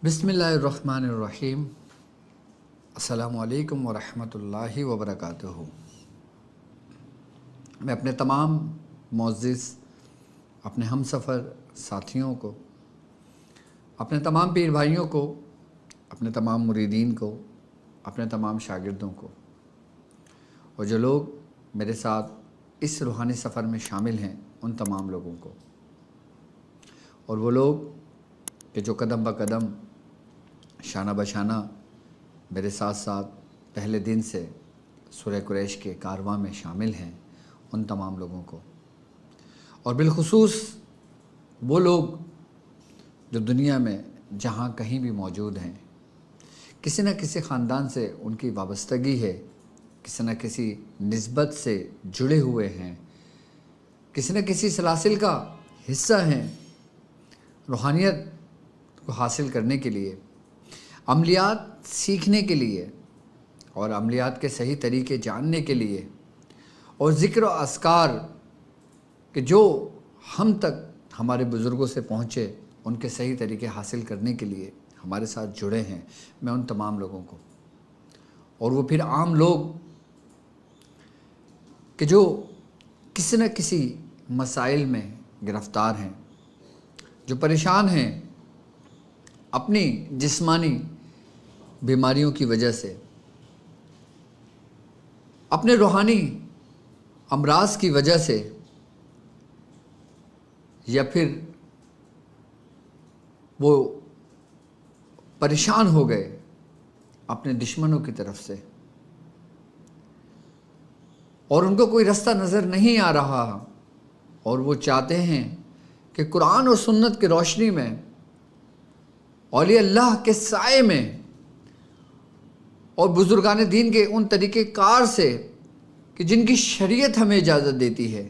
بسم اللہ الرحمن الرحیم۔ السلام علیکم ورحمۃ اللہ وبرکاتہ۔ میں اپنے تمام معزز اپنے ہم سفر ساتھیوں کو، اپنے تمام پیر بھائیوں کو، اپنے تمام مریدین کو، اپنے تمام شاگردوں کو، اور جو لوگ میرے ساتھ اس روحانی سفر میں شامل ہیں ان تمام لوگوں کو، اور وہ لوگ کہ جو قدم بقدم شانہ بشانہ میرے ساتھ ساتھ پہلے دن سے سورہ قریش کے کارواں میں شامل ہیں ان تمام لوگوں کو، اور بالخصوص وہ لوگ جو دنیا میں جہاں کہیں بھی موجود ہیں، کسی نہ کسی خاندان سے ان کی وابستگی ہے، کسی نہ کسی نسبت سے جڑے ہوئے ہیں، کسی نہ کسی سلاسل کا حصہ ہیں، روحانیت کو حاصل کرنے کے لیے، عملیات سیکھنے کے لیے اور عملیات کے صحیح طریقے جاننے کے لیے، اور ذکر و اذکار کہ جو ہم تک ہمارے بزرگوں سے پہنچے ان کے صحیح طریقے حاصل کرنے کے لیے ہمارے ساتھ جڑے ہیں، میں ان تمام لوگوں کو، اور وہ پھر عام لوگ کہ جو کسی نہ کسی مسائل میں گرفتار ہیں، جو پریشان ہیں اپنی جسمانی بیماریوں کی وجہ سے، اپنے روحانی امراض کی وجہ سے، یا پھر وہ پریشان ہو گئے اپنے دشمنوں کی طرف سے، اور ان کو کوئی رستہ نظر نہیں آ رہا، اور وہ چاہتے ہیں کہ قرآن اور سنت کی روشنی میں، اولیاء اللہ کے سائے میں، اور بزرگان دین کے ان طریقے کار سے کہ جن کی شریعت ہمیں اجازت دیتی ہے،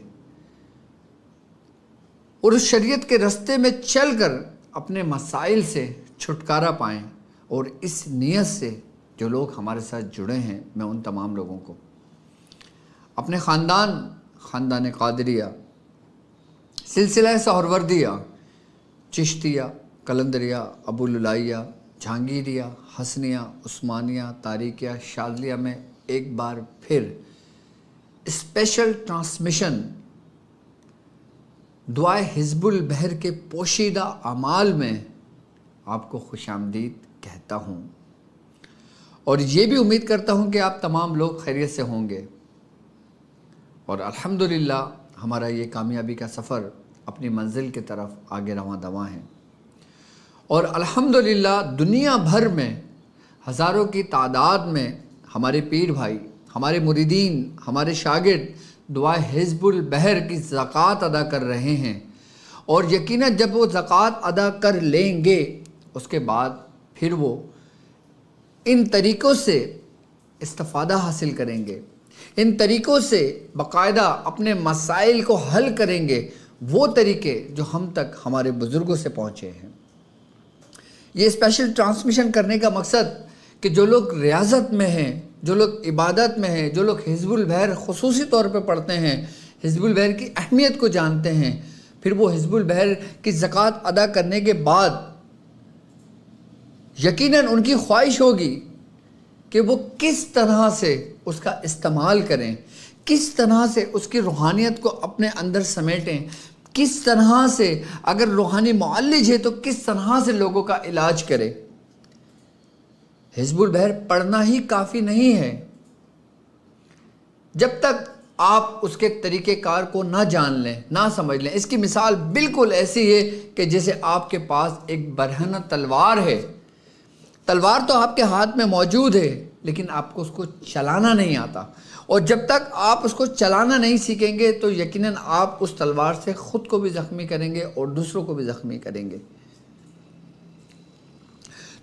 اور اس شریعت کے رستے میں چل کر اپنے مسائل سے چھٹکارا پائیں، اور اس نیت سے جو لوگ ہمارے ساتھ جڑے ہیں، میں ان تمام لوگوں کو اپنے خاندان قادریہ، سلسلہ سہروردیہ، چشتیہ، قلندریہ، ابوالعالیہ، جہانگیریہ، حسنیہ، عثمانیہ، تاریکیہ، شاذلیہ میں ایک بار پھر اسپیشل ٹرانسمیشن دعائے حزب البحر کے پوشیدہ اعمال میں آپ کو خوش آمدید کہتا ہوں، اور یہ بھی امید کرتا ہوں کہ آپ تمام لوگ خیریت سے ہوں گے، اور الحمدللہ ہمارا یہ کامیابی کا سفر اپنی منزل کی طرف آگے رواں دواں ہے، اور الحمدللہ دنیا بھر میں ہزاروں کی تعداد میں ہمارے پیر بھائی، ہمارے مریدین، ہمارے شاگرد دعائے حزب البحر کی زکوٰۃ ادا کر رہے ہیں، اور یقیناً جب وہ زکوٰۃ ادا کر لیں گے اس کے بعد پھر وہ ان طریقوں سے استفادہ حاصل کریں گے، ان طریقوں سے باقاعدہ اپنے مسائل کو حل کریں گے، وہ طریقے جو ہم تک ہمارے بزرگوں سے پہنچے ہیں۔ یہ اسپیشل ٹرانسمیشن کرنے کا مقصد کہ جو لوگ ریاضت میں ہیں، جو لوگ عبادت میں ہیں، جو لوگ حزب البحر خصوصی طور پہ پڑھتے ہیں، حزب البحر کی اہمیت کو جانتے ہیں، پھر وہ حزب البحر کی زکوٰۃ ادا کرنے کے بعد یقیناً ان کی خواہش ہوگی کہ وہ کس طرح سے اس کا استعمال کریں، کس طرح سے اس کی روحانیت کو اپنے اندر سمیٹیں، کس طرح سے اگر روحانی معالج ہے تو کس طرح سے لوگوں کا علاج کرے۔ حزب البحر پڑھنا ہی کافی نہیں ہے، جب تک آپ اس کے طریقہ کار کو نہ جان لیں، نہ سمجھ لیں۔ اس کی مثال بالکل ایسی ہے کہ جیسے آپ کے پاس ایک برہنہ تلوار ہے، تلوار تو آپ کے ہاتھ میں موجود ہے لیکن آپ کو اس کو چلانا نہیں آتا، اور جب تک آپ اس کو چلانا نہیں سیکھیں گے تو یقیناً آپ اس تلوار سے خود کو بھی زخمی کریں گے اور دوسروں کو بھی زخمی کریں گے۔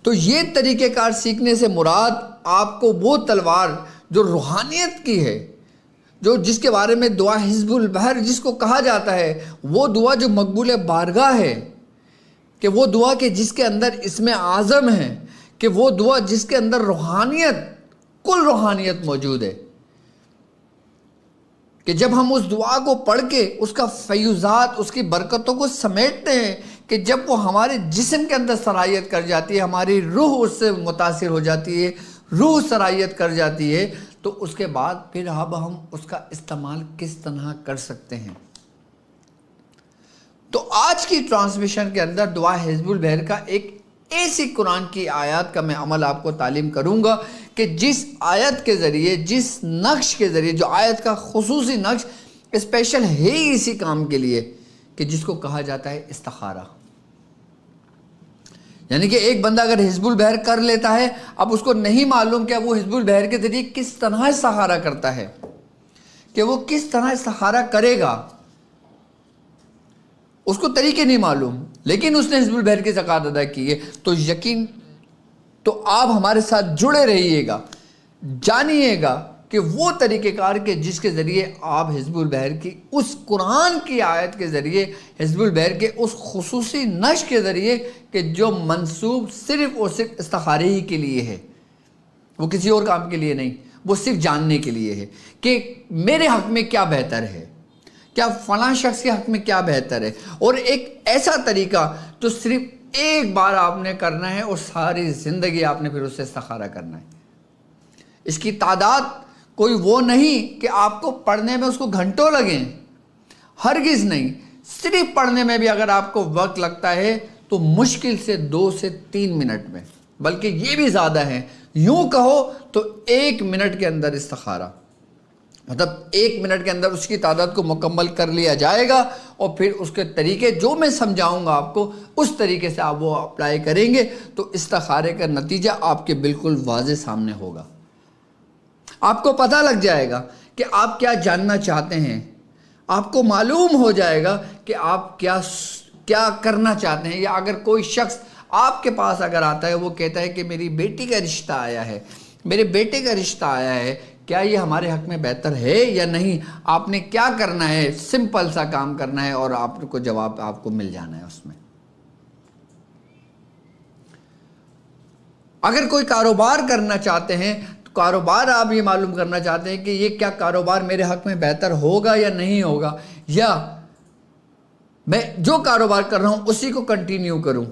تو یہ طریقہ کار سیکھنے سے مراد آپ کو وہ تلوار جو روحانیت کی ہے، جس کے بارے میں دعا حزب البحر جس کو کہا جاتا ہے، وہ دعا جو مقبول بارگاہ ہے، کہ وہ دعا کہ جس کے اندر اسم اعظم ہے، کہ وہ دعا جس کے اندر روحانیت، کل روحانیت موجود ہے، کہ جب ہم اس دعا کو پڑھ کے اس کا فیوزات، اس کی برکتوں کو سمیٹتے ہیں کہ جب وہ ہمارے جسم کے اندر صلاحیت کر جاتی ہے، ہماری روح اس سے متاثر ہو جاتی ہے، روح صلاحیت کر جاتی ہے، تو اس کے بعد پھر اب ہم اس کا استعمال کس طرح کر سکتے ہیں۔ تو آج کی ٹرانسمیشن کے اندر دعا حزب البحر کا ایک ایسی قرآن کی آیات کا میں عمل آپ کو تعلیم کروں گا کہ جس آیت کے ذریعے، جس نقش کے ذریعے، جو آیت کا خصوصی نقش اسپیشل ہے اسی کام کے لیے، کہ جس کو کہا جاتا ہے استخارہ۔ یعنی کہ ایک بندہ اگر حزب البحر کر لیتا ہے، اب اس کو نہیں معلوم کہ وہ حزب البحر کے ذریعے کس طرح استخارہ کرتا ہے، کہ وہ کس طرح استخارہ کرے گا، اس کو طریقے نہیں معلوم، لیکن اس نے حزب البحر کی زکوٰۃ ادا کی ہے، تو یقین تو آپ ہمارے ساتھ جڑے رہیے گا، جانیے گا کہ وہ طریقہ کار کے جس کے ذریعے آپ حزب البحر کی اس قرآن کی آیت کے ذریعے، حزب البحر کے اس خصوصی نقش کے ذریعے کہ جو منسوب صرف اور صرف استخارے ہی کے لیے ہے، وہ کسی اور کام کے لیے نہیں، وہ صرف جاننے کے لیے ہے کہ میرے حق میں کیا بہتر ہے، کیا فلاں شخص کے حق میں کیا بہتر ہے، اور ایک ایسا طریقہ جو صرف ایک بار آپ نے کرنا ہے اور ساری زندگی آپ نے پھر اس سے استخارہ کرنا ہے۔ اس کی تعداد کوئی وہ نہیں کہ آپ کو پڑھنے میں اس کو گھنٹوں لگیں، ہرگز نہیں، صرف پڑھنے میں بھی اگر آپ کو وقت لگتا ہے تو مشکل سے 2 سے 3 منٹ میں، بلکہ یہ بھی زیادہ ہے، یوں کہو تو 1 منٹ کے اندر استخارہ، مطلب 1 منٹ کے اندر اس کی تعداد کو مکمل کر لیا جائے گا، اور پھر اس کے طریقے جو میں سمجھاؤں گا آپ کو، اس طریقے سے آپ وہ اپلائی کریں گے تو استخارے کا نتیجہ آپ کے بالکل واضح سامنے ہوگا۔ آپ کو پتہ لگ جائے گا کہ آپ کیا جاننا چاہتے ہیں، آپ کو معلوم ہو جائے گا کہ آپ کیا کرنا چاہتے ہیں۔ یا اگر کوئی شخص آپ کے پاس اگر آتا ہے، وہ کہتا ہے کہ میری بیٹی کا رشتہ آیا ہے، میرے بیٹے کا رشتہ آیا ہے، کیا یہ ہمارے حق میں بہتر ہے یا نہیں، آپ نے کیا کرنا ہے، سمپل سا کام کرنا ہے اور آپ کو جواب آپ کو مل جانا ہے اس میں۔ اگر کوئی کاروبار کرنا چاہتے ہیں، تو کاروبار آپ یہ معلوم کرنا چاہتے ہیں کہ یہ کیا کاروبار میرے حق میں بہتر ہوگا یا نہیں ہوگا، یا میں جو کاروبار کر رہا ہوں اسی کو کنٹینیو کروں،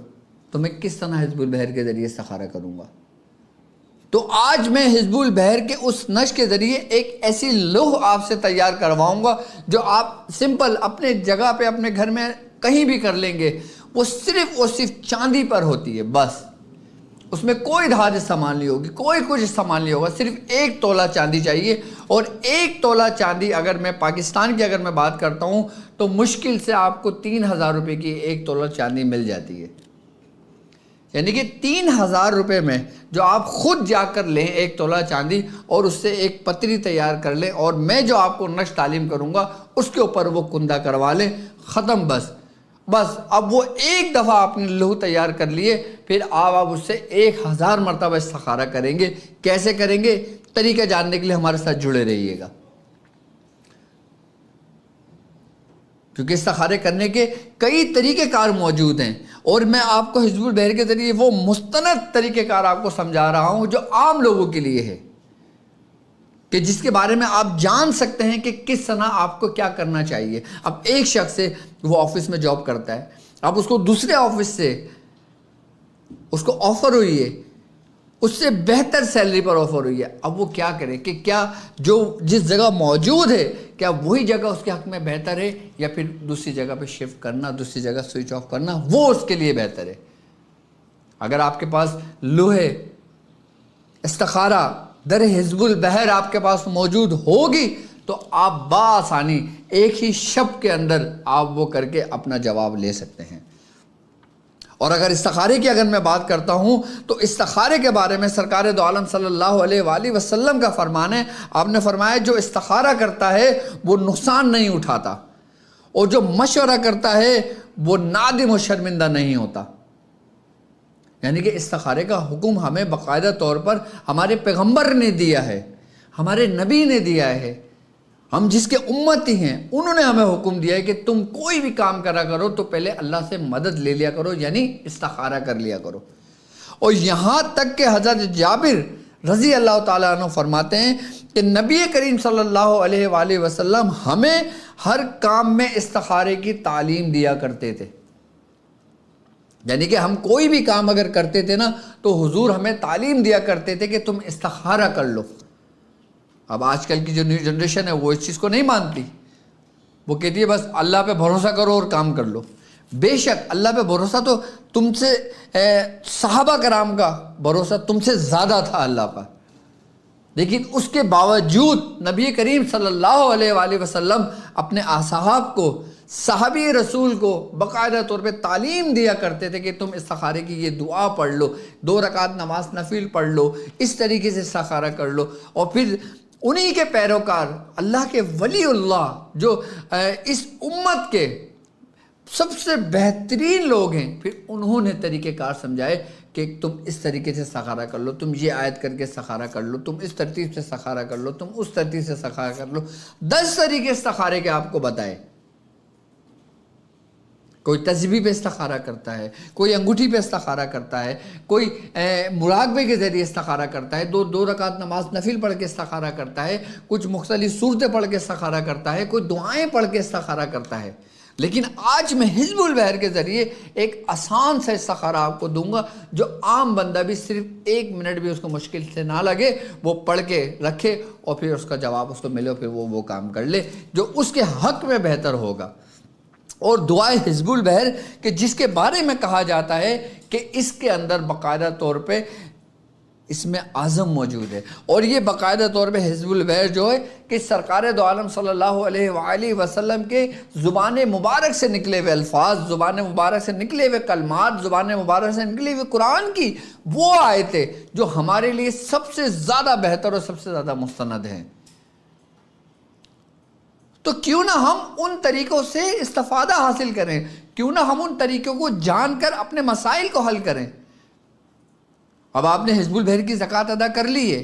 تو میں کس طرح حزب البحر کے ذریعے استخارہ کروں گا۔ تو آج میں حزب البحر کے اس نقش کے ذریعے ایک ایسی لوح آپ سے تیار کرواؤں گا جو آپ سمپل اپنے جگہ پہ اپنے گھر میں کہیں بھی کر لیں گے، وہ صرف اور صرف چاندی پر ہوتی ہے، بس اس میں کوئی دھات استعمال نہیں ہوگی، کوئی کچھ استعمال نہیں ہوگا، صرف 1 تولہ چاندی چاہیے، اور 1 تولہ چاندی اگر میں پاکستان کی اگر میں بات کرتا ہوں تو مشکل سے آپ کو 3000 روپے کی 1 تولہ چاندی مل جاتی ہے۔ یعنی کہ 3000 روپے میں جو آپ خود جا کر لیں 1 تولہ چاندی اور اس سے ایک پتری تیار کر لیں، اور میں جو آپ کو نقش تعلیم کروں گا اس کے اوپر وہ کندہ کروا لیں، ختم، بس اب وہ ایک دفعہ آپ نے لوح تیار کر لیے، پھر آپ اس سے 1000 مرتبہ استخارہ کریں گے۔ کیسے کریں گے، طریقہ جاننے کے لیے ہمارے ساتھ جڑے رہیے گا، کیونکہ استخارے کرنے کے کئی طریقہ کار موجود ہیں، اور میں آپ کو حزب البحر کے ذریعے وہ مستند طریقہ کار آپ کو سمجھا رہا ہوں جو عام لوگوں کے لیے ہے، کہ جس کے بارے میں آپ جان سکتے ہیں کہ کس طرح آپ کو کیا کرنا چاہیے۔ اب ایک شخص سے وہ آفس میں جاب کرتا ہے، اب اس کو دوسرے آفس سے اس کو آفر ہوئی ہے، اس سے بہتر سیلری پر آفر ہوئی ہے، اب وہ کیا کرے کہ کیا جو جس جگہ موجود ہے کیا وہی جگہ اس کے حق میں بہتر ہے، یا پھر دوسری جگہ پہ شفٹ کرنا، دوسری جگہ سوئچ آف کرنا وہ اس کے لیے بہتر ہے۔ اگر آپ کے پاس لوحے استخارہ در حزب البحر آپ کے پاس موجود ہوگی تو آپ بآسانی ایک ہی شب کے اندر آپ وہ کر کے اپنا جواب لے سکتے ہیں۔ اور اگر استخارے کی اگر میں بات کرتا ہوں تو استخارے کے بارے میں سرکار دو عالم صلی اللہ علیہ وآلہ وسلم کا فرمان ہے، آپ نے فرمایا جو استخارہ کرتا ہے وہ نقصان نہیں اٹھاتا، اور جو مشورہ کرتا ہے وہ نادم و شرمندہ نہیں ہوتا۔ یعنی کہ استخارے کا حکم ہمیں باقاعدہ طور پر ہمارے پیغمبر نے دیا ہے، ہمارے نبی نے دیا ہے، ہم جس کے امتی ہیں انہوں نے ہمیں حکم دیا ہے کہ تم کوئی بھی کام کرا کرو تو پہلے اللہ سے مدد لے لیا کرو، یعنی استخارہ کر لیا کرو۔ اور یہاں تک کہ حضرت جابر رضی اللہ تعالیٰ عنہ فرماتے ہیں کہ نبی کریم صلی اللہ علیہ وآلہ وسلم ہمیں ہر کام میں استخارے کی تعلیم دیا کرتے تھے۔ یعنی کہ ہم کوئی بھی کام اگر کرتے تھے نا تو حضور ہمیں تعلیم دیا کرتے تھے کہ تم استخارہ کر لو۔ اب آج کل کی جو نیو جنریشن ہے وہ اس چیز کو نہیں مانتی، وہ کہتی ہے بس اللہ پہ بھروسہ کرو اور کام کر لو۔ بے شک اللہ پہ بھروسہ تو تم سے صحابہ کرام کا بھروسہ تم سے زیادہ تھا اللہ پر، لیکن اس کے باوجود نبی کریم صلی اللہ علیہ وآلہ وسلم اپنے اصحاب کو، صحابی رسول کو باقاعدہ طور پہ تعلیم دیا کرتے تھے کہ تم استخارے کی یہ دعا پڑھ لو، 2 رکعت نماز نفل پڑھ لو، اس طریقے سے استخارہ کر لو۔ اور پھر انہی کے پیروکار اللہ کے ولی اللہ جو اس امت کے سب سے بہترین لوگ ہیں، پھر انہوں نے طریقہ کار سمجھائے کہ تم اس طریقے سے استخارہ کر لو، تم یہ آیت کر کے استخارہ کر لو، تم اس ترتیب سے استخارہ کر لو، تم اس ترتیب سے استخارہ کر لو۔ 10 طریقے استخارے کے آپ کو بتائے۔ کوئی تسبیح پہ استخارہ کرتا ہے، کوئی انگوٹھی پہ استخارہ کرتا ہے، کوئی مراقبے کے ذریعے استخارہ کرتا ہے، 2 رکعت نماز نفل پڑھ کے استخارہ کرتا ہے، کچھ مختلف صورتیں پڑھ کے استخارہ کرتا ہے، کوئی دعائیں پڑھ کے استخارہ کرتا ہے۔ لیکن آج میں حزب البحر کے ذریعے ایک آسان سا استخارہ آپ کو دوں گا جو عام بندہ بھی صرف 1 منٹ بھی اس کو مشکل سے نہ لگے، وہ پڑھ کے رکھے اور پھر اس کا جواب اس کو ملے اور پھر وہ کام کر لے جو اس کے حق میں بہتر ہوگا۔ اور دعائے حزب البحر کہ جس کے بارے میں کہا جاتا ہے کہ اس کے اندر باقاعدہ طور پہ اس میں اعظم موجود ہے، اور یہ باقاعدہ طور پہ حزب البحر جو ہے کہ سرکار دو عالم صلی اللہ علیہ وآلہ وسلم کے زبان مبارک سے نکلے ہوئے الفاظ، زبان مبارک سے نکلے ہوئے کلمات، زبان مبارک سے نکلے ہوئے قرآن کی وہ آیتیں جو ہمارے لیے سب سے زیادہ بہتر اور سب سے زیادہ مستند ہیں۔ تو کیوں نہ ہم ان طریقوں سے استفادہ حاصل کریں، کیوں نہ ہم ان طریقوں کو جان کر اپنے مسائل کو حل کریں۔ اب آپ نے حزب البحر کی زکوٰۃ ادا کر لی ہے،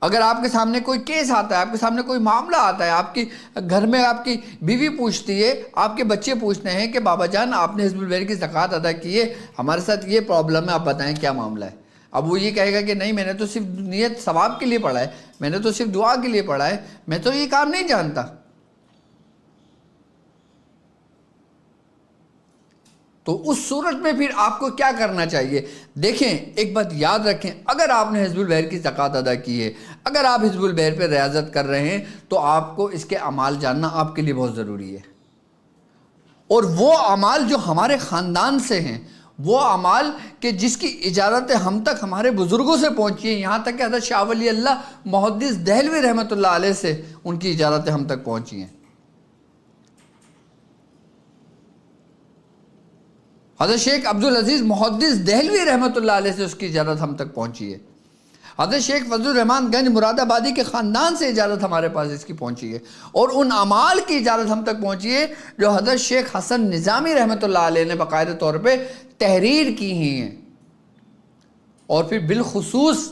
اگر آپ کے سامنے کوئی کیس آتا ہے، آپ کے سامنے کوئی معاملہ آتا ہے، آپ کی گھر میں آپ کی بیوی پوچھتی ہے، آپ کے بچے پوچھتے ہیں کہ بابا جان آپ نے حزب البحر کی زکوٰۃ ادا کی ہے، ہمارے ساتھ یہ پرابلم ہے، آپ بتائیں کیا معاملہ ہے۔ اب وہ یہ کہے گا کہ نہیں میں نے تو صرف نیت ثواب کے لیے پڑھا ہے، میں نے تو صرف دعا کے لیے پڑھا ہے، میں تو یہ کام نہیں جانتا۔ تو اس صورت میں پھر آپ کو کیا کرنا چاہیے؟ دیکھیں ایک بات یاد رکھیں، اگر آپ نے حزب البحر کی زکوٰۃ ادا کی ہے، اگر آپ حزب البحر پہ ریاضت کر رہے ہیں تو آپ کو اس کے اعمال جاننا آپ کے لیے بہت ضروری ہے، اور وہ اعمال جو ہمارے خاندان سے ہیں، وہ اعمال کہ جس کی اجازت ہم تک ہمارے بزرگوں سے پہنچی ہیں، یہاں تک کہ حضرت شاہ ولی اللہ محدث دہلوی رحمۃ اللہ علیہ سے ان کی اجازتیں ہم تک پہنچی ہیں۔ حضرت شیخ عبدالعزیز محدث دہلوی رحمۃ اللہ علیہ سے اس کی اجازت ہم تک پہنچی ہے۔ حضرت شیخ فضل الرحمان گنج مراد آبادی کے خاندان سے اجازت ہمارے پاس اس کی پہنچی ہے، اور ان اعمال کی اجازت ہم تک پہنچی ہے جو حضرت شیخ حسن نظامی رحمۃ اللہ علیہ نے باقاعدہ طور پہ تحریر کی ہی ہیں، اور پھر بالخصوص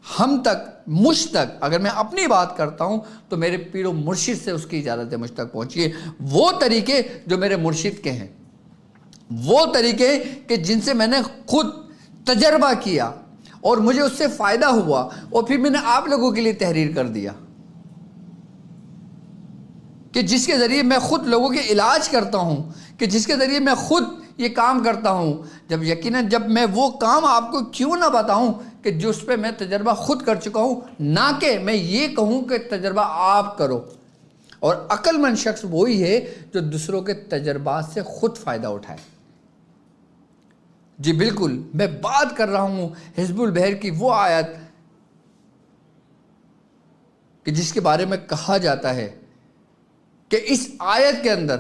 ہم تک مجھ تک اگر میں اپنی بات کرتا ہوں تو میرے پیر و مرشد سے اس کی اجازت مجھ تک پہنچی ہے، وہ طریقے جو میرے مرشد کے ہیں، وہ طریقے کہ جن سے میں نے خود تجربہ کیا اور مجھے اس سے فائدہ ہوا، اور پھر میں نے آپ لوگوں کے لیے تحریر کر دیا کہ جس کے ذریعے میں خود لوگوں کے علاج کرتا ہوں، کہ جس کے ذریعے میں خود یہ کام کرتا ہوں۔ جب یقیناً جب میں وہ کام آپ کو کیوں نہ بتاؤں کہ جس پہ میں تجربہ خود کر چکا ہوں، نہ کہ میں یہ کہوں کہ تجربہ آپ کرو۔ اور عقل مند شخص وہی ہے جو دوسروں کے تجربات سے خود فائدہ اٹھائے۔ جی بالکل، میں بات کر رہا ہوں حزب البحر کی وہ آیت کہ جس کے بارے میں کہا جاتا ہے کہ اس آیت کے اندر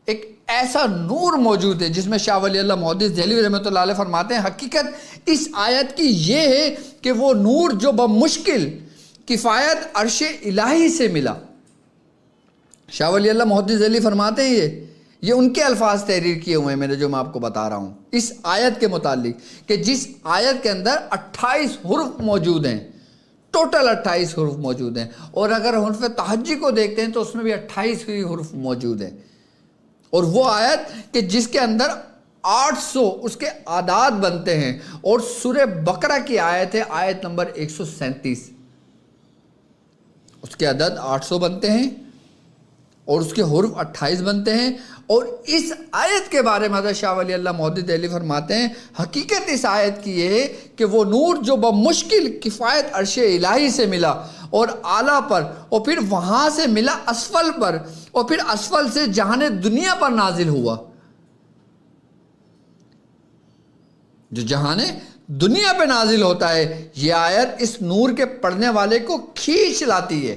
ایک ایسا نور موجود ہے جس میں شاہ ولی اللہ محدث دہلوی رحمۃ اللہ علیہ فرماتے ہیں حقیقت اس آیت کی یہ ہے کہ وہ نور جو بمشکل کفایت عرش الہی سے ملا۔ شاہ ولی اللہ محدث دہلوی فرماتے ہیں یہ ان کے الفاظ تحریر کیے ہوئے ہیں میں نے، جو میں آپ کو بتا رہا ہوں اس آیت کے متعلق، کہ جس آیت کے اندر 28 حروف موجود ہیں، ٹوٹل 28 حروف موجود ہیں، اور اگر حرف تہجی کو دیکھتے ہیں تو اس میں بھی 28 ہی حروف موجود ہیں، اور وہ آیت کہ جس کے اندر 800 اس کے اعداد بنتے ہیں، اور سورہ بقرہ کی آیت ہے آیت نمبر 137، اس کے عدد 800 بنتے ہیں اور اس کے حروف 28 بنتے ہیں، اور اس آیت کے بارے میں حضرت شاہ ولی اللہ مودود دہلوی فرماتے ہیں حقیقت اس آیت کی یہ ہے کہ وہ نور جو بمشکل کفایت عرش الہی سے ملا اور اعلیٰ پر، اور پھر وہاں سے ملا اسفل پر، اور پھر اسفل سے جہان دنیا پر نازل ہوا، جو جہان دنیا پہ نازل ہوتا ہے، یہ آیت اس نور کے پڑھنے والے کو کھینچ لاتی ہے۔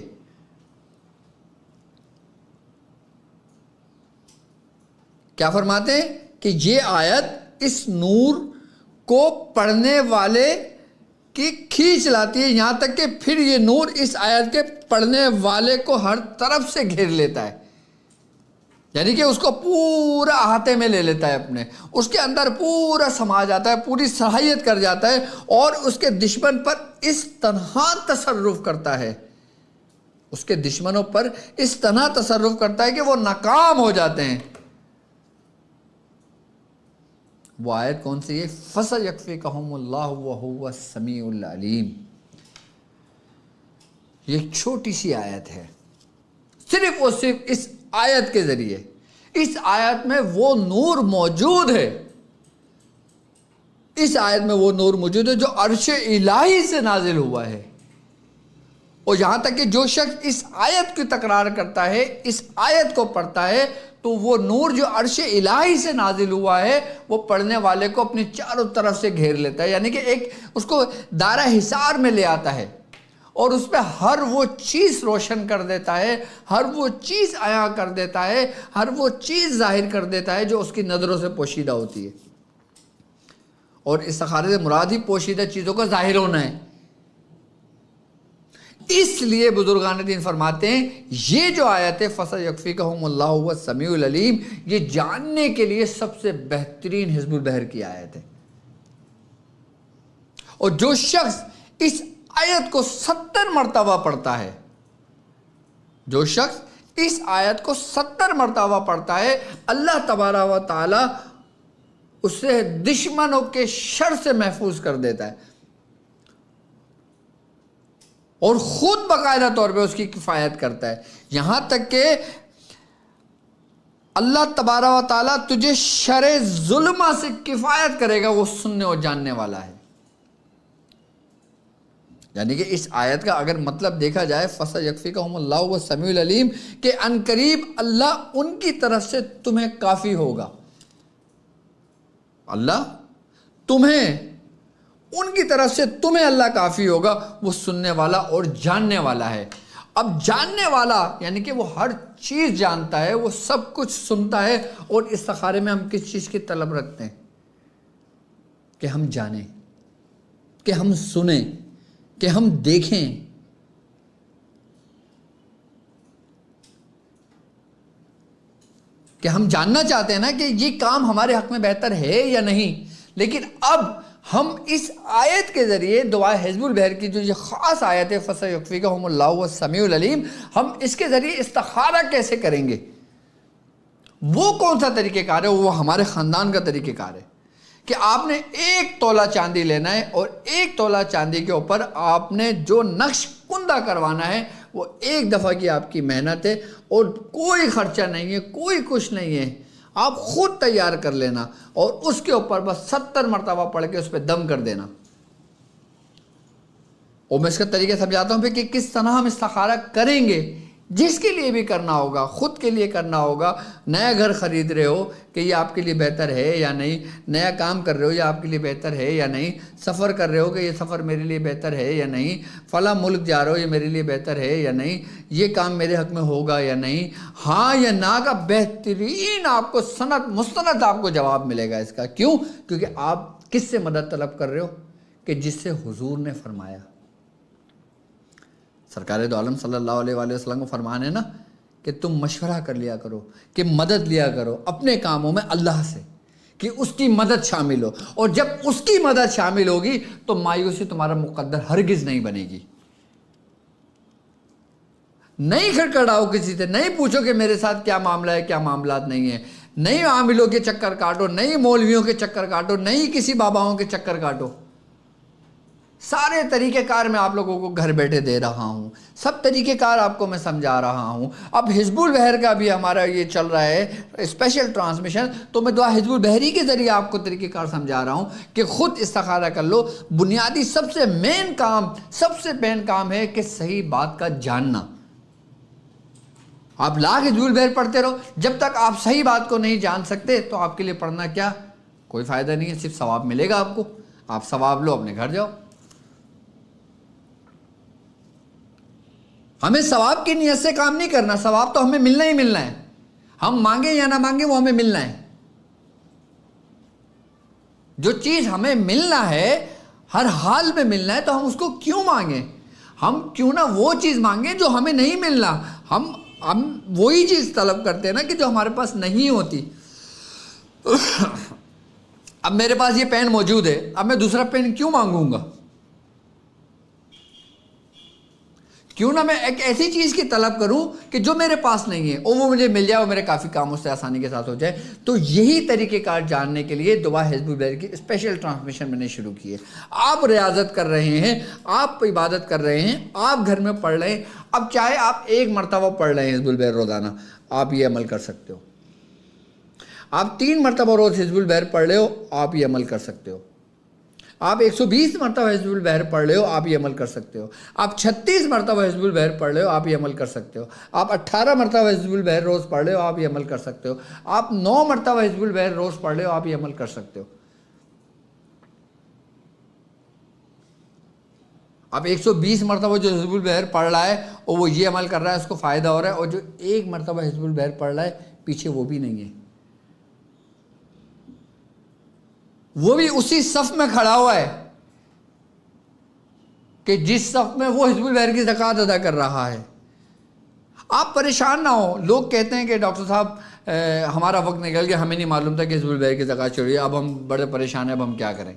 کیا فرماتے ہیں کہ یہ آیت اس نور کو پڑھنے والے کی کھینچ لاتی ہے، یہاں تک کہ پھر یہ نور اس آیت کے پڑھنے والے کو ہر طرف سے گھیر لیتا ہے، یعنی کہ اس کو پورا احاطے میں لے لیتا ہے اپنے، اس کے اندر پورا سما جاتا ہے، پوری صلاحیت کر جاتا ہے، اور اس کے دشمن پر اس طرح تصرف کرتا ہے، اس کے دشمنوں پر اس طرح تصرف کرتا ہے کہ وہ ناکام ہو جاتے ہیں۔ وہ آیت کون سی ہے؟ فَسَيَكْفِيكَهُمُ اللَّهُ وَهُوَ السَّمِيعُ الْعَلِيمُ۔ یہ ایک چھوٹی سی آیت ہے، صرف اور صرف اس آیت کے ذریعے، اس آیت میں وہ نور موجود ہے، اس آیت میں وہ نور موجود ہے جو عرش الہی سے نازل ہوا ہے۔ اور یہاں تک کہ جو شخص اس آیت کی تکرار کرتا ہے، اس آیت کو پڑھتا ہے، تو وہ نور جو عرش الہی سے نازل ہوا ہے وہ پڑھنے والے کو اپنی چاروں طرف سے گھیر لیتا ہے، یعنی کہ ایک اس کو دائرہ حصار میں لے آتا ہے، اور اس پہ ہر وہ چیز روشن کر دیتا ہے، ہر وہ چیز عیاں کر دیتا ہے، ہر وہ چیز ظاہر کر دیتا ہے جو اس کی نظروں سے پوشیدہ ہوتی ہے۔ اور استخارے سے مراد ہی پوشیدہ چیزوں کا ظاہر ہونا ہے۔ اس لیے بزرگان دین فرماتے ہیں یہ جو آیت ہے فَسَيَكْفِيكَهُمُ اللَّهُ وَهُوَ السَّمِيعُ الْعَلِيمُ، یہ جاننے کے لیے سب سے بہترین حزب البحر کی آیت ہے۔ اور جو شخص اس آیت کو 70 مرتبہ پڑھتا ہے، جو شخص اس آیت کو 70 مرتبہ پڑھتا ہے، اللہ تبارک و تعالی اسے دشمنوں کے شر سے محفوظ کر دیتا ہے، اور خود باقاعدہ طور پہ اس کی کفایت کرتا ہے، یہاں تک کہ اللہ تبارک و تعالیٰ تجھے شر ظلمہ سے کفایت کرے گا، وہ سننے اور جاننے والا ہے۔ یعنی کہ اس آیت کا اگر مطلب دیکھا جائے فَسَيَكْفِيكَهُمُ اللَّهُ وَهُوَ السَّمِيعُ الْعَلِيمُ، کہ عنقریب اللہ ان کی طرف سے تمہیں کافی ہوگا، اللہ تمہیں ان کی طرف سے تمہیں اللہ کافی ہوگا، وہ سننے والا اور جاننے والا ہے۔ اب جاننے والا یعنی کہ وہ ہر چیز جانتا ہے، وہ سب کچھ سنتا ہے، اور استخارے میں ہم کس چیز کی طلب رکھتے ہیں؟ کہ ہم جانیں، کہ ہم سنیں، کہ ہم دیکھیں۔ کہ ہم جاننا چاہتے ہیں نا کہ یہ کام ہمارے حق میں بہتر ہے یا نہیں، لیکن اب ہم اس آیت کے ذریعے دعائے حزب البحر کی جو یہ خاص آیت ہے فَسَيَكْفِيكَهُمُ اللَّهُ وَهُوَ السَّمِيعُ الْعَلِيمُ، ہم اس کے ذریعے استخارہ کیسے کریں گے، وہ کون سا طریقہ کار ہے؟ وہ ہمارے خاندان کا طریقہ کار ہے کہ آپ نے 1 تولہ چاندی لینا ہے، اور 1 تولہ چاندی کے اوپر آپ نے جو نقش کندہ کروانا ہے وہ 1 دفعہ کی آپ کی محنت ہے، اور کوئی خرچہ نہیں ہے، کوئی کچھ نہیں ہے، آپ خود تیار کر لینا، اور اس کے اوپر بس 70 مرتبہ پڑھ کے اس پہ دم کر دینا۔ اور میں اس کا طریقہ سمجھاتا ہوں پھر کہ کس طرح ہم استخارہ کریں گے، جس کے لیے بھی کرنا ہوگا، خود کے لیے کرنا ہوگا، نیا گھر خرید رہے ہو کہ یہ آپ کے لیے بہتر ہے یا نہیں، نیا کام کر رہے ہو یہ آپ کے لیے بہتر ہے یا نہیں، سفر کر رہے ہو کہ یہ سفر میرے لیے بہتر ہے یا نہیں، فلاں ملک جا رہے ہو یہ میرے لیے بہتر ہے یا نہیں، یہ کام میرے حق میں ہوگا یا نہیں، ہاں یا نا کا بہترین آپ کو مستند آپ کو جواب ملے گا اس کا۔ کیوں؟ کیونکہ آپ کس سے مدد طلب کر رہے ہو؟ کہ جس سے حضور نے فرمایا، سرکار دو عالم صلی اللہ علیہ وآلہ وسلم کو فرمان ہے نا کہ تم مشورہ کر لیا کرو، کہ مدد لیا کرو اپنے کاموں میں اللہ سے، کہ اس کی مدد شامل ہو، اور جب اس کی مدد شامل ہوگی تو مایوسی تمہارا مقدر ہرگز نہیں بنے گی۔ نہیں کھڑکھڑاؤ کسی سے، نہیں پوچھو کہ میرے ساتھ کیا معاملہ ہے کیا معاملات نہیں ہے، نہیں عاملوں کے چکر کاٹو، نہیں مولویوں کے چکر کاٹو، نہیں کسی باباؤں کے چکر کاٹو، سارے طریقہ کار میں آپ لوگوں کو گھر بیٹھے دے رہا ہوں، سب طریقہ کار آپ کو میں سمجھا رہا ہوں۔ اب حزب البحر کا بھی ہمارا یہ چل رہا ہے اسپیشل ٹرانسمیشن، تو میں دعا حزب البحری کے ذریعے آپ کو طریقہ کار سمجھا رہا ہوں کہ خود استخارہ کر لو۔ بنیادی سب سے مین کام ہے کہ صحیح بات کا جاننا۔ آپ لاکھ حزب البحر پڑھتے رہو، جب تک آپ صحیح بات کو نہیں جان سکتے تو آپ کے لیے پڑھنا کیا، کوئی فائدہ نہیں ہے، صرف ثواب ملے گا آپ کو، آپ ثواب لو اپنے گھر جاؤ۔ ہمیں ثواب کی نیت سے کام نہیں کرنا، ثواب تو ہمیں ملنا ہی ملنا ہے، ہم مانگیں یا نہ مانگیں وہ ہمیں ملنا ہے۔ جو چیز ہمیں ملنا ہے، ہر حال میں ملنا ہے، تو ہم اس کو کیوں مانگیں؟ ہم کیوں نہ وہ چیز مانگیں جو ہمیں نہیں ملنا، ہم وہی چیز طلب کرتے ہیں نا کہ جو ہمارے پاس نہیں ہوتی۔ اب میرے پاس یہ پین موجود ہے، اب میں دوسرا پین کیوں مانگوں گا؟ کیوں نہ میں ایک ایسی چیز کی طلب کروں کہ جو میرے پاس نہیں ہے، اور وہ مجھے مل جائے، وہ میرے کافی کاموں سے آسانی کے ساتھ ہو جائے۔ تو یہی طریقہ کار جاننے کے لیے دعا حزب البحر کی اسپیشل ٹرانسمیشن میں نے شروع کی ہے۔ آپ ریاضت کر رہے ہیں، آپ عبادت کر رہے ہیں، آپ گھر میں پڑھ رہے ہیں، اب چاہے آپ ایک مرتبہ پڑھ رہے ہیں حزب البحر روزانہ، آپ یہ عمل کر سکتے ہو۔ آپ 3 مرتبہ روز حزب البحر پڑھ رہے ہو، آپ یہ عمل کر سکتے ہو۔ آپ 120 مرتبہ حزب البحر پڑھ رہے ہو، آپ یہ عمل کر سکتے ہو۔ آپ 36 مرتبہ حزب البحر پڑھ رہے ہو، آپ یہ عمل کر سکتے ہو۔ آپ 18 مرتبہ حزب البحر روز پڑھ رہے ہو، آپ یہ عمل کر سکتے ہو۔ آپ 9 مرتبہ حزب البحر روز پڑھ رہے ہو، آپ یہ عمل کر سکتے ہو۔ اب 120 مرتبہ جو حزب البحر پڑھ رہا ہے اور وہ یہ عمل کر رہا ہے، اس کو فائدہ ہو رہا ہے، اور جو 1 مرتبہ حزب البحر پڑھ رہا ہے پیچھے وہ بھی نہیں ہے، وہ بھی اسی صف میں کھڑا ہوا ہے کہ جس صف میں وہ حزب البحر کی زکوٰۃ ادا کر رہا ہے۔ آپ پریشان نہ ہو۔ لوگ کہتے ہیں کہ ڈاکٹر صاحب ہمارا وقت نکل گیا، ہمیں نہیں معلوم تھا کہ حزب البحر کی زکوٰۃ چوری ہے، اب ہم بڑے پریشان ہیں، اب ہم کیا کریں؟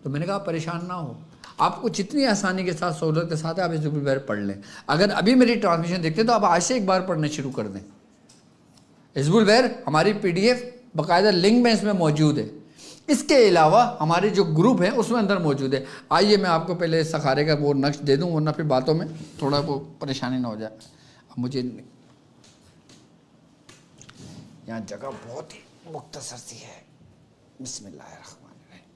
تو میں نے کہا پریشان نہ ہو، آپ کو جتنی آسانی کے ساتھ سہولت کے ساتھ آپ حزب البحر پڑھ لیں۔ اگر ابھی میری ٹرانسمیشن دیکھتے ہیں تو آپ آج سے ایک بار پڑھنا شروع کر دیں۔ حزب البحر ہماری PDF باقاعدہ لنک میں اس میں موجود ہے، اس کے علاوہ ہمارے جو گروپ ہیں اس میں اندر موجود ہے۔ آئیے میں آپ کو پہلے استخارے کا وہ نقش دے دوں، ورنہ پھر باتوں میں تھوڑا وہ پریشانی نہ ہو جائے۔ اب مجھے یہاں جگہ بہت ہی مختصر سی ہے۔ بسم اللہ الرحمن الرحیم۔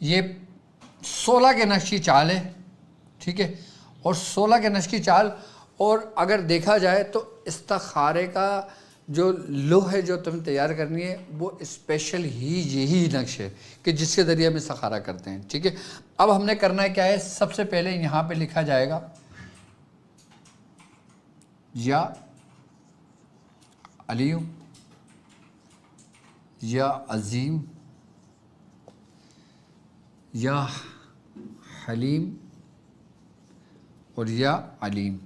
یہ 16 کے نقش کی چال ہے، ٹھیک ہے، اور 16 کے نقش کی چال، اور اگر دیکھا جائے تو استخارے کا جو لوح ہے جو تمہیں تیار کرنی ہے وہ اسپیشل ہی یہی نقش ہے کہ جس کے ذریعے ہم استخارہ کرتے ہیں، ٹھیک ہے۔ اب ہم نے کرنا ہے کیا ہے، سب سے پہلے یہاں پہ لکھا جائے گا یا علیم یا عظیم یا حلیم اور یا علیم۔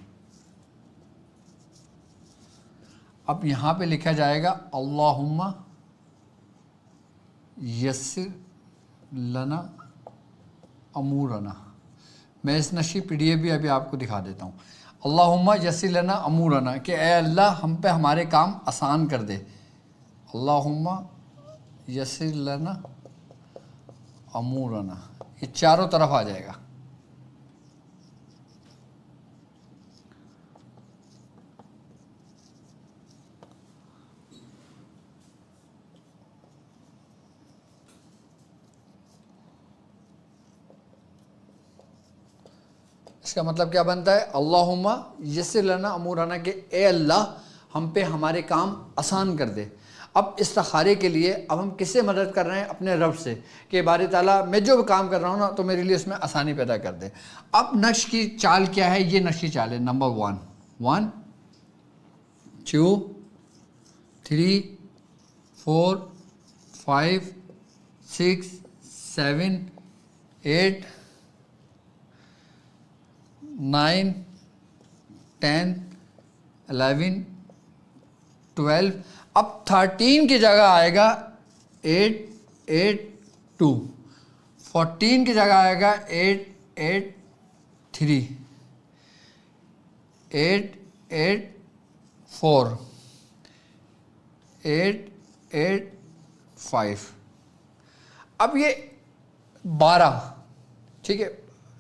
اب یہاں پہ لکھا جائے گا اللہم یسر لنا امورنا۔ میں اس نقشی PDF بھی ابھی آپ کو دکھا دیتا ہوں۔ اللہم یسر لنا امورنا، کہ اے اللہ ہم پہ ہمارے کام آسان کر دے۔ اللہم یسر لنا امورنا، یہ چاروں طرف آ جائے گا۔ اس کا مطلب کیا بنتا ہے؟ اللہم یسر لنا امورنا، کہ اے اللہ ہم پہ ہمارے کام آسان کر دے۔ اب استخارے کے لیے اب ہم کس سے مدد کر رہے ہیں؟ اپنے رب سے، کہ باری تعالیٰ میں جو بھی کام کر رہا ہوں نا تو میرے لیے اس میں آسانی پیدا کر دے۔ اب نقش کی چال کیا ہے؟ یہ نقش کی چال ہے، نمبر 1 2 3 4 5 6 7 8 9 10 11 12۔ اب 13 کی جگہ آئے گا 8 8 2، 14 کی جگہ آئے گا 8 8 3، 8 8 4، 8 8 5۔ اب یہ 12، ٹھیک ہے،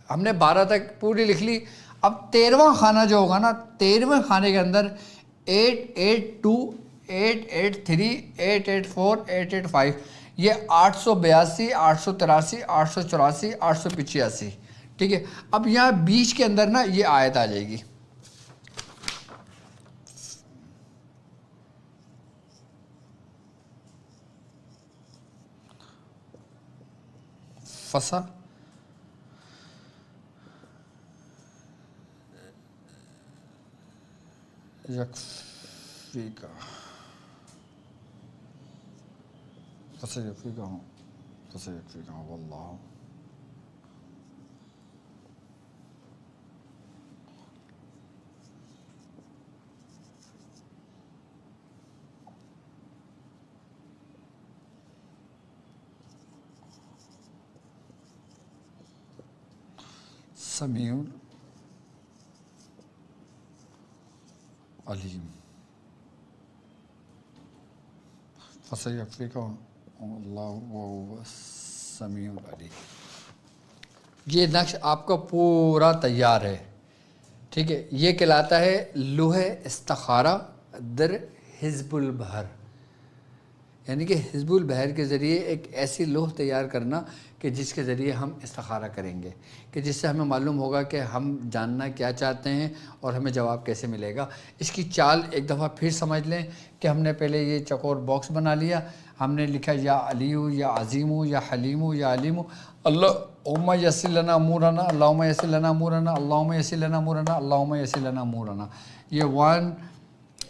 ہم نے 12 تک پوری لکھ لی۔ اب 13واں خانہ جو ہوگا نا، 13ویں خانے کے اندر 8 8 2 8 8 3 8 8 4 8 8 5، یہ 882 883 884 885، ٹھیک ہے۔ اب یہاں بیچ کے اندر نا یہ آیت آ جائے گی، فسا یکفیکا، فسا یکفیکا ہوں، فسا یکفیکا ہوں واللہ۔ سمیع علیم، فسیکفیکہ اللہ وہو السمیع العلیم۔ یہ نقش آپ کا پورا تیار ہے، ٹھیک ہے۔ یہ کہلاتا ہے لوح استخارہ در حزب البحر، یعنی کہ حزب البحر کے ذریعے ایک ایسی لوح تیار کرنا کہ جس کے ذریعے ہم استخارہ کریں گے، کہ جس سے ہمیں معلوم ہوگا کہ ہم جاننا کیا چاہتے ہیں اور ہمیں جواب کیسے ملے گا۔ اس کی چال ایک دفعہ پھر سمجھ لیں کہ ہم نے پہلے یہ چکور باکس بنا لیا، ہم نے لکھا یا علیو یا عظیمو یا حلیمو یا علیمو، اللہم یسر لنا امورنا، اللہم یسر لنا امورنا، اللہم یسر لنا امورنا، اللہم یسر لنا امورنا۔ یہ 1،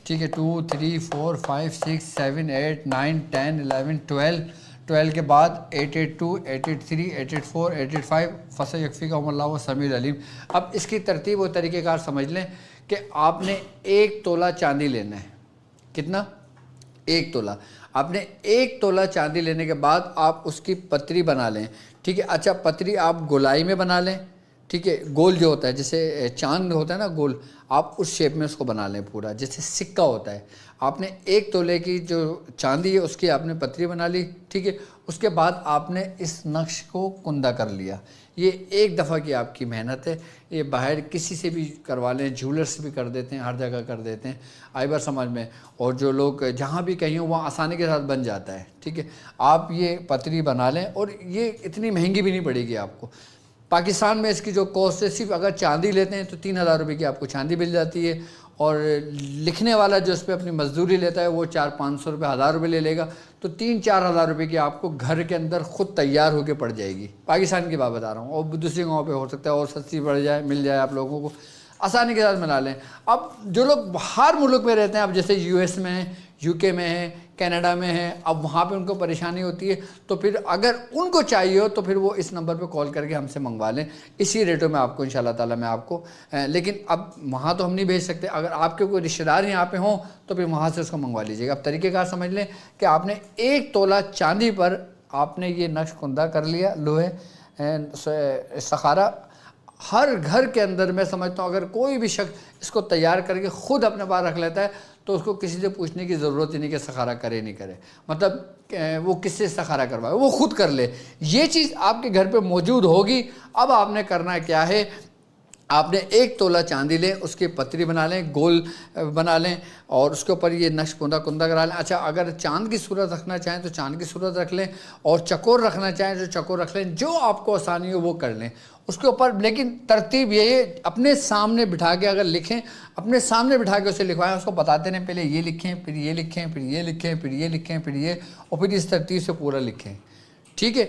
ٹھیک ہے، 2 3 4 5 6 7 8 9 10 11 12 کے بعد 882 883 884 885، فسیکفیکہم اللہ والسمیع العلیم۔ اب اس کی ترتیب و طریقہ کار سمجھ لیں کہ آپ نے 1 تولہ چاندی لینا ہے۔ کتنا؟ 1 تولہ۔ آپ نے 1 تولہ چاندی لینے کے بعد آپ اس کی پتری بنا لیں، ٹھیک ہے۔ اچھا، پتری آپ گولائی میں بنا لیں، ٹھیک ہے، گول جو ہوتا ہے جیسے چاند ہوتا ہے نا گول، آپ اس شیپ میں اس کو بنا لیں پورا، جیسے سکہ ہوتا ہے۔ آپ نے 1 تولے کی جو چاندی ہے اس کی آپ نے پتری بنا لی، ٹھیک ہے۔ اس کے بعد آپ نے اس نقش کو کندہ کر لیا۔ یہ ایک دفعہ کی آپ کی محنت ہے، یہ باہر کسی سے بھی کروا لیں، جھولر سے بھی کر دیتے ہیں، ہر جگہ کر دیتے ہیں، آئی بار سمجھ میں، اور جو لوگ جہاں بھی کہیں وہاں آسانی کے ساتھ بن جاتا ہے، ٹھیک ہے۔ آپ یہ پتری بنا لیں، اور یہ اتنی مہنگی بھی نہیں پڑے گی آپ کو۔ پاکستان میں اس کی جو کوسٹ ہے، صرف اگر چاندی لیتے ہیں تو 3000 روپے کی آپ کو چاندی مل جاتی ہے، اور لکھنے والا جو اس پہ اپنی مزدوری لیتا ہے وہ 400-500 روپے 1000 روپے لے لے گا، تو 3-4 ہزار روپے کی آپ کو گھر کے اندر خود تیار ہو کے پڑ جائے گی۔ پاکستان کی بات بتا رہا ہوں، اور دوسری گاؤں پہ ہو سکتا ہے اور سستی پڑ جائے، مل جائے آپ لوگوں کو، آسانی کے ساتھ ملا لیں۔ اب جو لوگ باہر ملک میں رہتے ہیں، اب جیسے US میں ہیں، UK میں ہیں، کینیڈا میں ہیں، اب وہاں پہ ان کو پریشانی ہوتی ہے، تو پھر اگر ان کو چاہیے ہو تو پھر وہ اس نمبر پہ کال کر کے ہم سے منگوا لیں، اسی ریٹوں میں آپ کو انشاءاللہ تعالیٰ میں آپ کو، لیکن اب وہاں تو ہم نہیں بھیج سکتے، اگر آپ کے کوئی رشتہ دار یہاں پہ ہوں تو پھر وہاں سے اس کو منگوا لیجیے گا۔ اب طریقہ کار سمجھ لیں کہ آپ نے 1 تولہ چاندی پر آپ نے یہ نقش کندہ کر لیا، لوہے استخارہ۔ ہر گھر کے اندر میں سمجھتا ہوں اگر کوئی بھی شخص اس کو تیار کر کے خود اپنے پاس رکھ لیتا ہے تو اس کو کسی سے پوچھنے کی ضرورت ہی نہیں کہ استخارہ کرے نہیں کرے، مطلب وہ کس سے استخارہ کروائے، وہ خود کر لے۔ یہ چیز آپ کے گھر پہ موجود ہوگی۔ اب آپ نے کرنا کیا ہے، آپ نے 1 تولہ چاندی لیں، اس کی پتری بنا لیں، گول بنا لیں اور اس کے اوپر یہ نقش کندہ کرا لیں۔ اچھا اگر چاند کی صورت رکھنا چاہیں تو چاند کی صورت رکھ لیں، اور چکور رکھنا چاہیں تو چکور رکھ لیں، جو آپ کو آسانی ہو وہ کر لیں اس کے اوپر۔ لیکن ترتیب یہ ہے، اپنے سامنے بٹھا کے اگر لکھیں، اپنے سامنے بٹھا کے اسے لکھوائیں، اس کو بتاتے رہیں، پہلے یہ لکھیں، پھر یہ لکھیں، پھر یہ لکھیں، پھر یہ لکھیں، پھر یہ، اور پھر اس ترتیب سے پورا لکھیں، ٹھیک ہے۔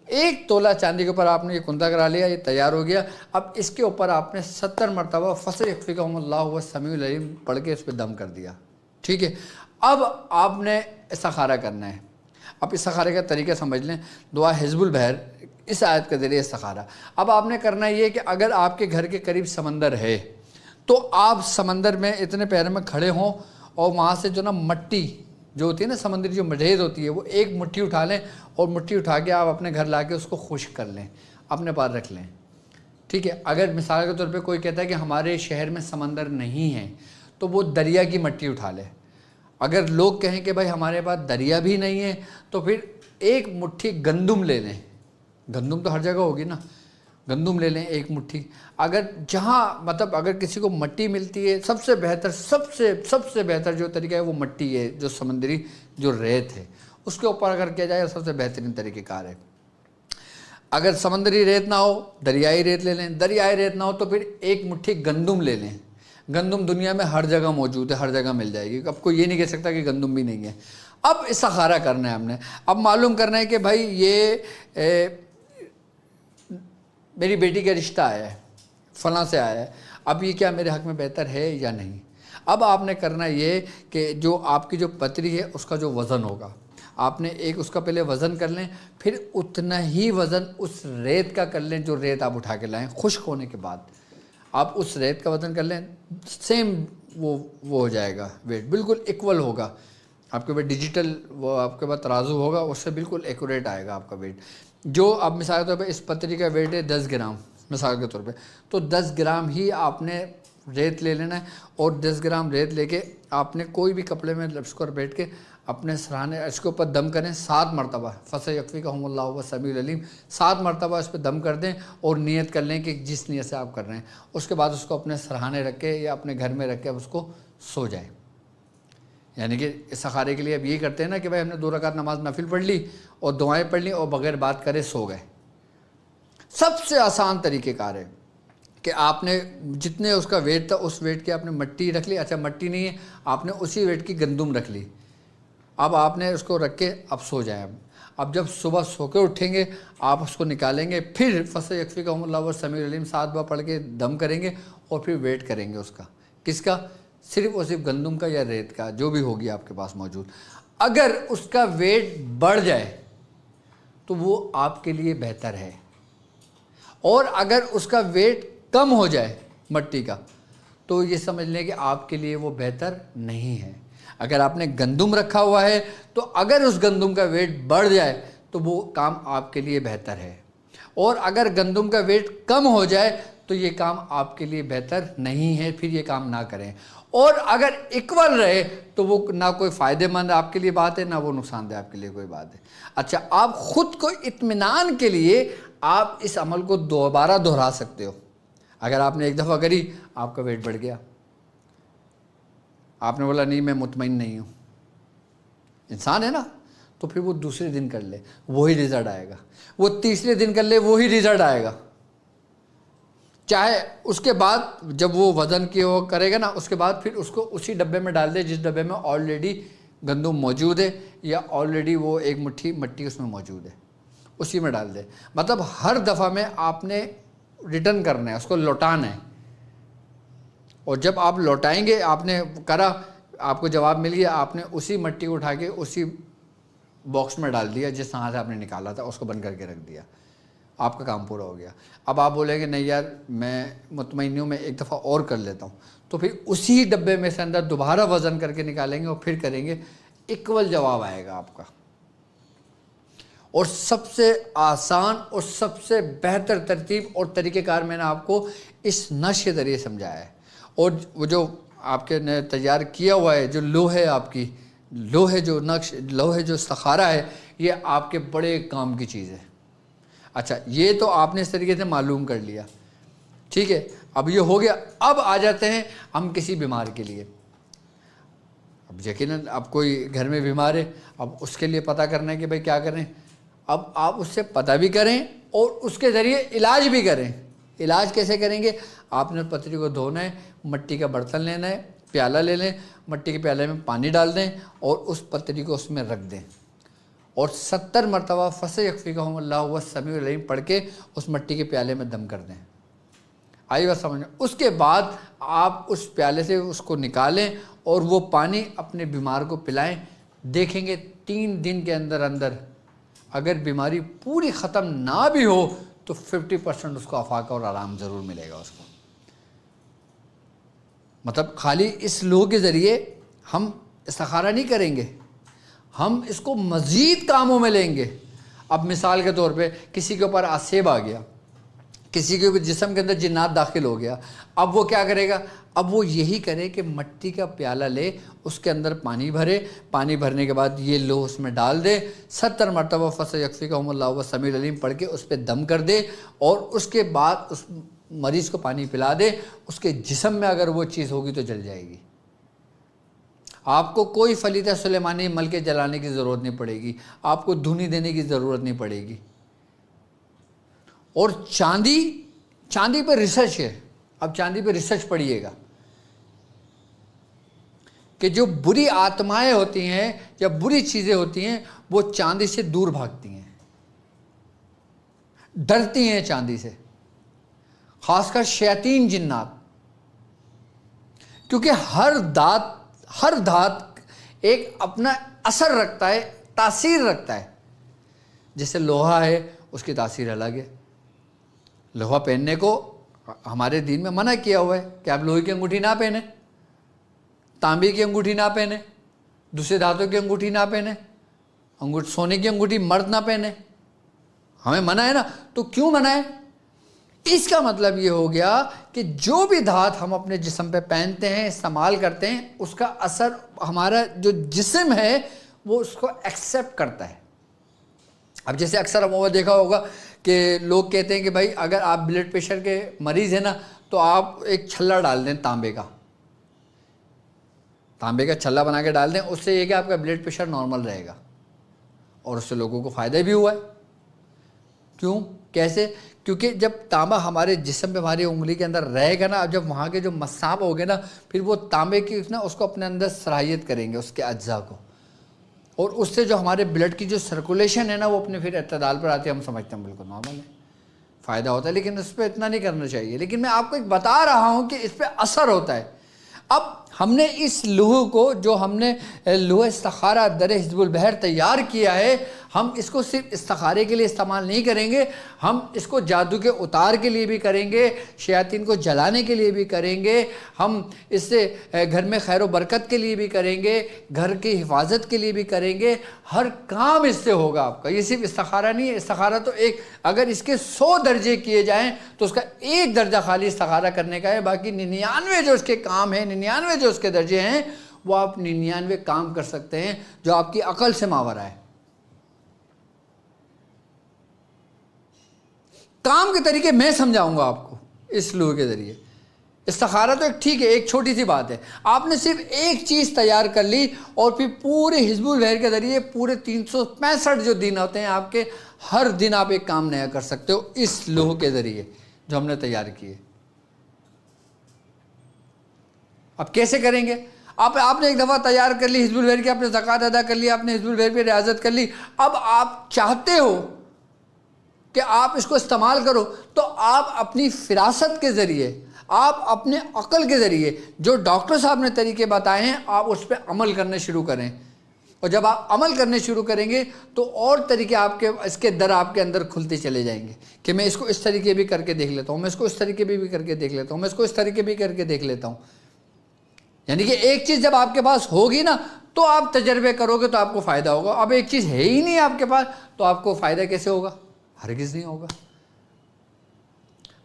1 تولہ چاندی کے اوپر آپ نے یہ کندہ کرا لیا، یہ تیار ہو گیا۔ اب اس کے اوپر آپ نے 70 مرتبہ فَسَيَكْفِيكَهُمُ اللَّهُ وَالسَّمِيعُ الْعَلِيمُ پڑھ کے اس پہ دم کر دیا، ٹھیک ہے۔ اب آپ نے استخارہ کرنا ہے۔ اب استخارے کا طریقہ سمجھ لیں، دعا حزب البحر اس آیت کے ذریعے استخارہ۔ اب آپ نے کرنا یہ کہ اگر آپ کے گھر کے قریب سمندر ہے تو آپ سمندر میں اتنے پیرے میں کھڑے ہوں اور وہاں سے جو نا مٹی جو ہوتی ہے نا، سمندری جو ریت ہوتی ہے، وہ 1 مٹھی اٹھا لیں، اور مٹھی اٹھا کے آپ اپنے گھر لا کے اس کو خشک کر لیں، اپنے پاس رکھ لیں، ٹھیک ہے۔ اگر مثال کے طور پہ کوئی کہتا ہے کہ ہمارے شہر میں سمندر نہیں ہے تو وہ دریا کی مٹی اٹھا لے۔ اگر لوگ کہیں کہ بھائی ہمارے پاس دریا بھی نہیں ہے تو پھر 1 مٹھی گندم لے لیں، گندم تو ہر جگہ ہوگی نا، گندم لے لیں 1 مٹھی۔ اگر جہاں مطلب اگر کسی کو مٹی ملتی ہے، سب سے بہتر سب سے بہتر جو طریقہ ہے وہ مٹی ہے، جو سمندری جو ریت ہے اس کے اوپر اگر کیا جائے سب سے بہترین طریقہ کار ہے۔ اگر سمندری ریت نہ ہو، دریائی ریت لے لیں، دریائی ریت نہ ہو تو پھر 1 مٹھی گندم لے لیں۔ گندم دنیا میں ہر جگہ موجود ہے، ہر جگہ مل جائے گی، اب کوئی یہ نہیں کہہ سکتا کہ گندم بھی نہیں ہے۔ اب استخارہ کرنا ہے ہم نے، اب معلوم کرنا ہے کہ بھائی یہ میری بیٹی کا رشتہ آیا ہے، فلاں سے آیا ہے، اب یہ کیا میرے حق میں بہتر ہے یا نہیں۔ اب آپ نے کرنا یہ کہ جو آپ کی جو پتری ہے اس کا جو وزن ہوگا، آپ نے اس کا پہلے وزن کر لیں، پھر اتنا ہی وزن اس ریت کا کر لیں جو ریت آپ اٹھا کے لائیں خشک ہونے کے بعد۔ آپ اس ریت کا وزن کر لیں، سیم وہ ہو جائے گا، ویٹ بالکل ایکول ہوگا آپ کے پاس، ڈیجیٹل وہ آپ کے پاس ترازو ہوگا، اس سے بالکل ایکوریٹ آئے گا آپ کا ویٹ۔ جو اب مثال کے طور پہ اس پتری کا ویٹ ہے 10 گرام مثال کے طور پہ، تو 10 گرام ہی آپ نے ریت لے لینا ہے، اور 10 گرام ریت لے کے آپ نے کوئی بھی کپڑے میں اس کو بیٹھ کے اپنے سرانے اس کے اوپر دم کریں 7 مرتبہ، فَسَيَكْفِيكَهُمُ اللَّهُ وَالسَّمِيعُ الْعَلِيمُ 7 مرتبہ اس پہ دم کر دیں، اور نیت کر لیں کہ جس نیت سے آپ کر رہے ہیں، اس کے بعد اس کو اپنے سرہانے رکھ کے یا اپنے گھر میں رکھ کے اب اس کو سو جائیں۔ یعنی کہ استخارے کے لیے اب یہ کرتے ہیں نا کہ بھائی ہم نے 2 رکعت نماز نفل پڑھ لی اور دعائیں پڑھ لی اور بغیر بات کرے سو گئے۔ سب سے آسان طریقہ کار ہے کہ آپ نے جتنے اس کا ویٹ تھا اس ویٹ کی آپ نے مٹی رکھ لی، اچھا مٹی نہیں ہے آپ نے اسی ویٹ کی گندم رکھ لی، اب آپ نے اس کو رکھ کے اب سو جائیں۔ اب جب صبح سو کے اٹھیں گے آپ اس کو نکالیں گے، پھر فَسَيَكْفِيكَهُمُ اللَّهُ وَالسَّمِيعُ الْعَلِيمُ 7 بار پڑھ کے دم کریں گے، اور پھر ویٹ کریں گے اس کا، کس کا؟ صرف اور صرف گندم کا یا ریت کا، جو بھی ہوگی آپ کے پاس موجود۔ اگر اس کا ویٹ بڑھ جائے تو وہ آپ کے لیے بہتر ہے، اور اگر اس کا ویٹ کم ہو جائے مٹی کا تو یہ سمجھ لیں کہ آپ کے لیے وہ بہتر نہیں ہے۔ اگر آپ نے گندم رکھا ہوا ہے تو اگر اس گندم کا ویٹ بڑھ جائے تو وہ کام آپ کے لیے بہتر ہے، اور اگر گندم کا ویٹ کم ہو جائے تو یہ کام آپ کے لیے بہتر نہیں ہے، پھر یہ کام نہ کریں۔ اور اگر ایکول رہے تو وہ نہ کوئی فائدہ مند آپ کے لیے بات ہے، نہ وہ نقصان دہ آپ کے لیے کوئی بات ہے۔ اچھا آپ خود کو اطمینان کے لیے آپ اس عمل کو دوبارہ دہرا سکتے ہو۔ اگر آپ نے ایک دفعہ کری آپ کا ویٹ بڑھ گیا، آپ نے بولا نہیں میں مطمئن نہیں ہوں، انسان ہے نا، تو پھر وہ دوسرے دن کر لے وہی رزلٹ آئے گا، وہ تیسرے دن کر لے وہی رزلٹ آئے گا، چاہے اس کے بعد جب وہ وزن کی وہ کرے گا نا اس کے بعد پھر اس کو اسی ڈبے میں ڈال دے جس ڈبے میں آلریڈی گندم موجود ہے یا آلریڈی وہ 1 مٹھی مٹی اس میں موجود ہے، اسی میں ڈال دے۔ مطلب ہر دفعہ میں آپ نے ریٹرن کرنا ہے، اس کو لوٹانا ہے، اور جب آپ لوٹائیں گے آپ نے کرا آپ کو جواب مل گیا، آپ نے اسی مٹی کو اٹھا کے اسی باکس میں ڈال دیا جس طرح سے آپ نے نکالا تھا، اس کو بند کر کے رکھ دیا، آپ کا کام پورا ہو گیا۔ اب آپ بولیں گے نہیں یار میں مطمئن ہوں، میں ایک دفعہ اور کر لیتا ہوں، تو پھر اسی ڈبے میں سے اندر دوبارہ وزن کر کے نکالیں گے اور پھر کریں گے، ایکول جواب آئے گا آپ کا۔ اور سب سے آسان اور سب سے بہتر ترتیب اور طریقہ کار میں نے آپ کو اس نقش کے ذریعے سمجھایا ہے، اور وہ جو آپ کے نے تیار کیا ہوا ہے جو لوہے آپ کی لوہے جو نقش لوہے جو استخارہ ہے یہ آپ کے بڑے کام کی چیز ہے۔ اچھا یہ تو آپ نے اس طریقے سے معلوم کر لیا۔ ٹھیک ہے، اب یہ ہو گیا. اب آ جاتے ہیں ہم کسی بیمار کے لیے. اب یقیناً اب کوئی گھر میں بیمار ہے، اب اس کے لیے پتہ کرنا ہے کہ بھائی کیا کریں. اب آپ اس سے پتہ بھی کریں اور اس کے ذریعے علاج بھی کریں. علاج کیسے کریں گے؟ آپ نے پتری کو دھونا ہے، مٹی کا برتن لینا ہے، پیالہ لے لیں، مٹی کے پیالے میں پانی ڈال دیں اور اس پتری کو اس میں رکھ دیں اور 70 مرتبہ فَسَيَكْفِيكَهُمُ اللَّهُ هُوَ السَّمِيعُ الْعَلِيمُ پڑھ کے اس مٹی کے پیالے میں دم کر دیں. آئی بات سمجھ میں؟ اس کے بعد آپ اس پیالے سے اس کو نکالیں اور وہ پانی اپنے بیمار کو پلائیں. دیکھیں گے 3 دن کے اندر اندر اگر بیماری پوری ختم نہ بھی ہو تو 50% اس کو افاقہ اور آرام ضرور ملے گا اس کو. مطلب خالی اس لوح کے ذریعے ہم استخارہ نہیں کریں گے، ہم اس کو مزید کاموں میں لیں گے. اب مثال کے طور پہ کسی کے اوپر آسیب آ گیا، کسی کے جسم کے اندر جنات داخل ہو گیا، اب وہ کیا کرے گا؟ اب وہ یہی کرے کہ مٹی کا پیالہ لے، اس کے اندر پانی بھرے، پانی بھرنے کے بعد یہ لوح اس میں ڈال دے، 70 مرتبہ فَسَيَكْفِيكَهُمُ اللَّهُ هُوَ السَّمِيعُ الْعَلِيمُ پڑھ کے اس پہ دم کر دے اور اس کے بعد اس مریض کو پانی پلا دے. اس کے جسم میں اگر وہ چیز ہوگی تو جل جائے گی. آپ کو کوئی فلیدہ سلیمانی مل کے جلانے کی ضرورت نہیں پڑے گی، آپ کو دھونی دینے کی ضرورت نہیں پڑے گی. اور چاندی پہ ریسرچ ہے. اب چاندی پہ ریسرچ پڑھیے گا کہ جو بری آتمائیں ہوتی ہیں یا بری چیزیں ہوتی ہیں وہ چاندی سے دور بھاگتی ہیں، ڈرتی ہیں چاندی سے، خاص کر شیاطین جنات. کیونکہ ہر دھات ایک اپنا اثر رکھتا ہے، تاثیر رکھتا ہے. جیسے لوہا ہے اس کی تاثیر الگ ہے. لوہا پہننے کو ہمارے دین میں منع کیا ہوا ہے کہ آپ لوہے کی انگوٹھی نہ پہنیں، تانبے کی انگوٹھی نہ پہنیں، دوسرے دھاتوں کی انگوٹھی نہ پہنیں، سونے کی انگوٹھی مرد نہ پہنیں. ہمیں منع ہے نا. تو کیوں منع ہے؟ اس کا مطلب یہ ہو گیا کہ جو بھی دھات ہم اپنے جسم پہ پہنتے ہیں، استعمال کرتے ہیں، اس کا اثر ہمارا جو جسم ہے وہ اس کو ایکسیپٹ کرتا ہے. اب جیسے اکثر ہم وہ دیکھا ہوگا کہ لوگ کہتے ہیں کہ بھائی اگر آپ بلڈ پریشر کے مریض ہیں نا تو آپ ایک چھلا ڈال دیں، تانبے کا چھلا بنا کے ڈال دیں، اس سے یہ کہ آپ کا بلڈ پریشر نارمل رہے گا. اور اس سے لوگوں کو فائدہ بھی ہوا ہے. کیوں؟ کیسے؟ کیونکہ جب تانبا ہمارے جسم پہ ہماری انگلی کے اندر رہے گا نا، جب وہاں کے جو مسام ہو گئے نا، پھر وہ تانبے کی اس کو اپنے اندر صلاحیت کریں گے اس کے اجزاء کو، اور اس سے جو ہمارے بلڈ کی جو سرکولیشن ہے نا وہ اپنے پھر اعتدال پر آتی ہے. ہم سمجھتے ہیں بالکل نارمل ہے، فائدہ ہوتا ہے، لیکن اس پہ اتنا نہیں کرنا چاہیے. لیکن میں آپ کو ایک بتا رہا ہوں کہ اس پہ اثر ہوتا ہے. اب ہم نے اس لوح کو، جو ہم نے لوح استخارہ در حزب البحر تیار کیا ہے، ہم اس کو صرف استخارے کے لیے استعمال نہیں کریں گے، ہم اس کو جادو کے اتار کے لیے بھی کریں گے، شیاطین کو جلانے کے لیے بھی کریں گے، ہم اس سے گھر میں خیر و برکت کے لیے بھی کریں گے، گھر کی حفاظت کے لیے بھی کریں گے. ہر کام اس سے ہوگا آپ کا. یہ صرف استخارہ نہیں ہے. استخارہ تو ایک، اگر اس کے 100 درجے کیے جائیں تو اس کا 1 درجہ خالی استخارہ کرنے کا ہے. باقی 99 جو اس کے کام ہیں، 99 جو اس کے درجے ہیں، وہ آپ 99 کام کر سکتے ہیں جو آپ کی عقل سے ماورا ہے. کام کے طریقے میں سمجھاؤں گا آپ کو اس لوح کے ذریعے. استخارہ تو ایک ٹھیک ہے، ایک چھوٹی سی بات ہے. آپ نے صرف ایک چیز تیار کر لی اور پھر پورے حزب البحر کے ذریعے پورے 365 جو دن ہوتے ہیں آپ کے، ہر دن آپ ایک کام نیا کر سکتے ہو اس لوح کے ذریعے جو ہم نے تیار کیے. اب کیسے کریں گے؟ آپ نے ایک دفعہ تیار کر لی حزب البحر کی، آپ نے زکوٰۃ ادا کر لی، آپ نے حزب البحر پہ ریاضت کر لی. اب آپ چاہتے ہو کہ آپ اس کو استعمال کرو، تو آپ اپنی فراست کے ذریعے، آپ اپنے عقل کے ذریعے جو ڈاکٹر صاحب نے طریقے بتائے ہیں، آپ اس پہ عمل کرنے شروع کریں. اور جب آپ عمل کرنے شروع کریں گے تو اور طریقے اس کے در آپ کے اندر کھلتے چلے جائیں گے کہ میں اس کو اس طریقے بھی کر کے دیکھ لیتا ہوں، میں اس کو اس طریقے بھی کر کے دیکھ لیتا ہوں، میں اس کو اس طریقے بھی کر کے دیکھ لیتا ہوں. یعنی کہ ایک چیز جب آپ کے پاس ہوگی نا تو آپ تجربے کرو گے تو آپ کو فائدہ ہوگا. اب ایک چیز ہے ہی نہیں آپ کے پاس تو آپ کو فائدہ کیسے ہوگا؟ ہرگز نہیں ہوگا.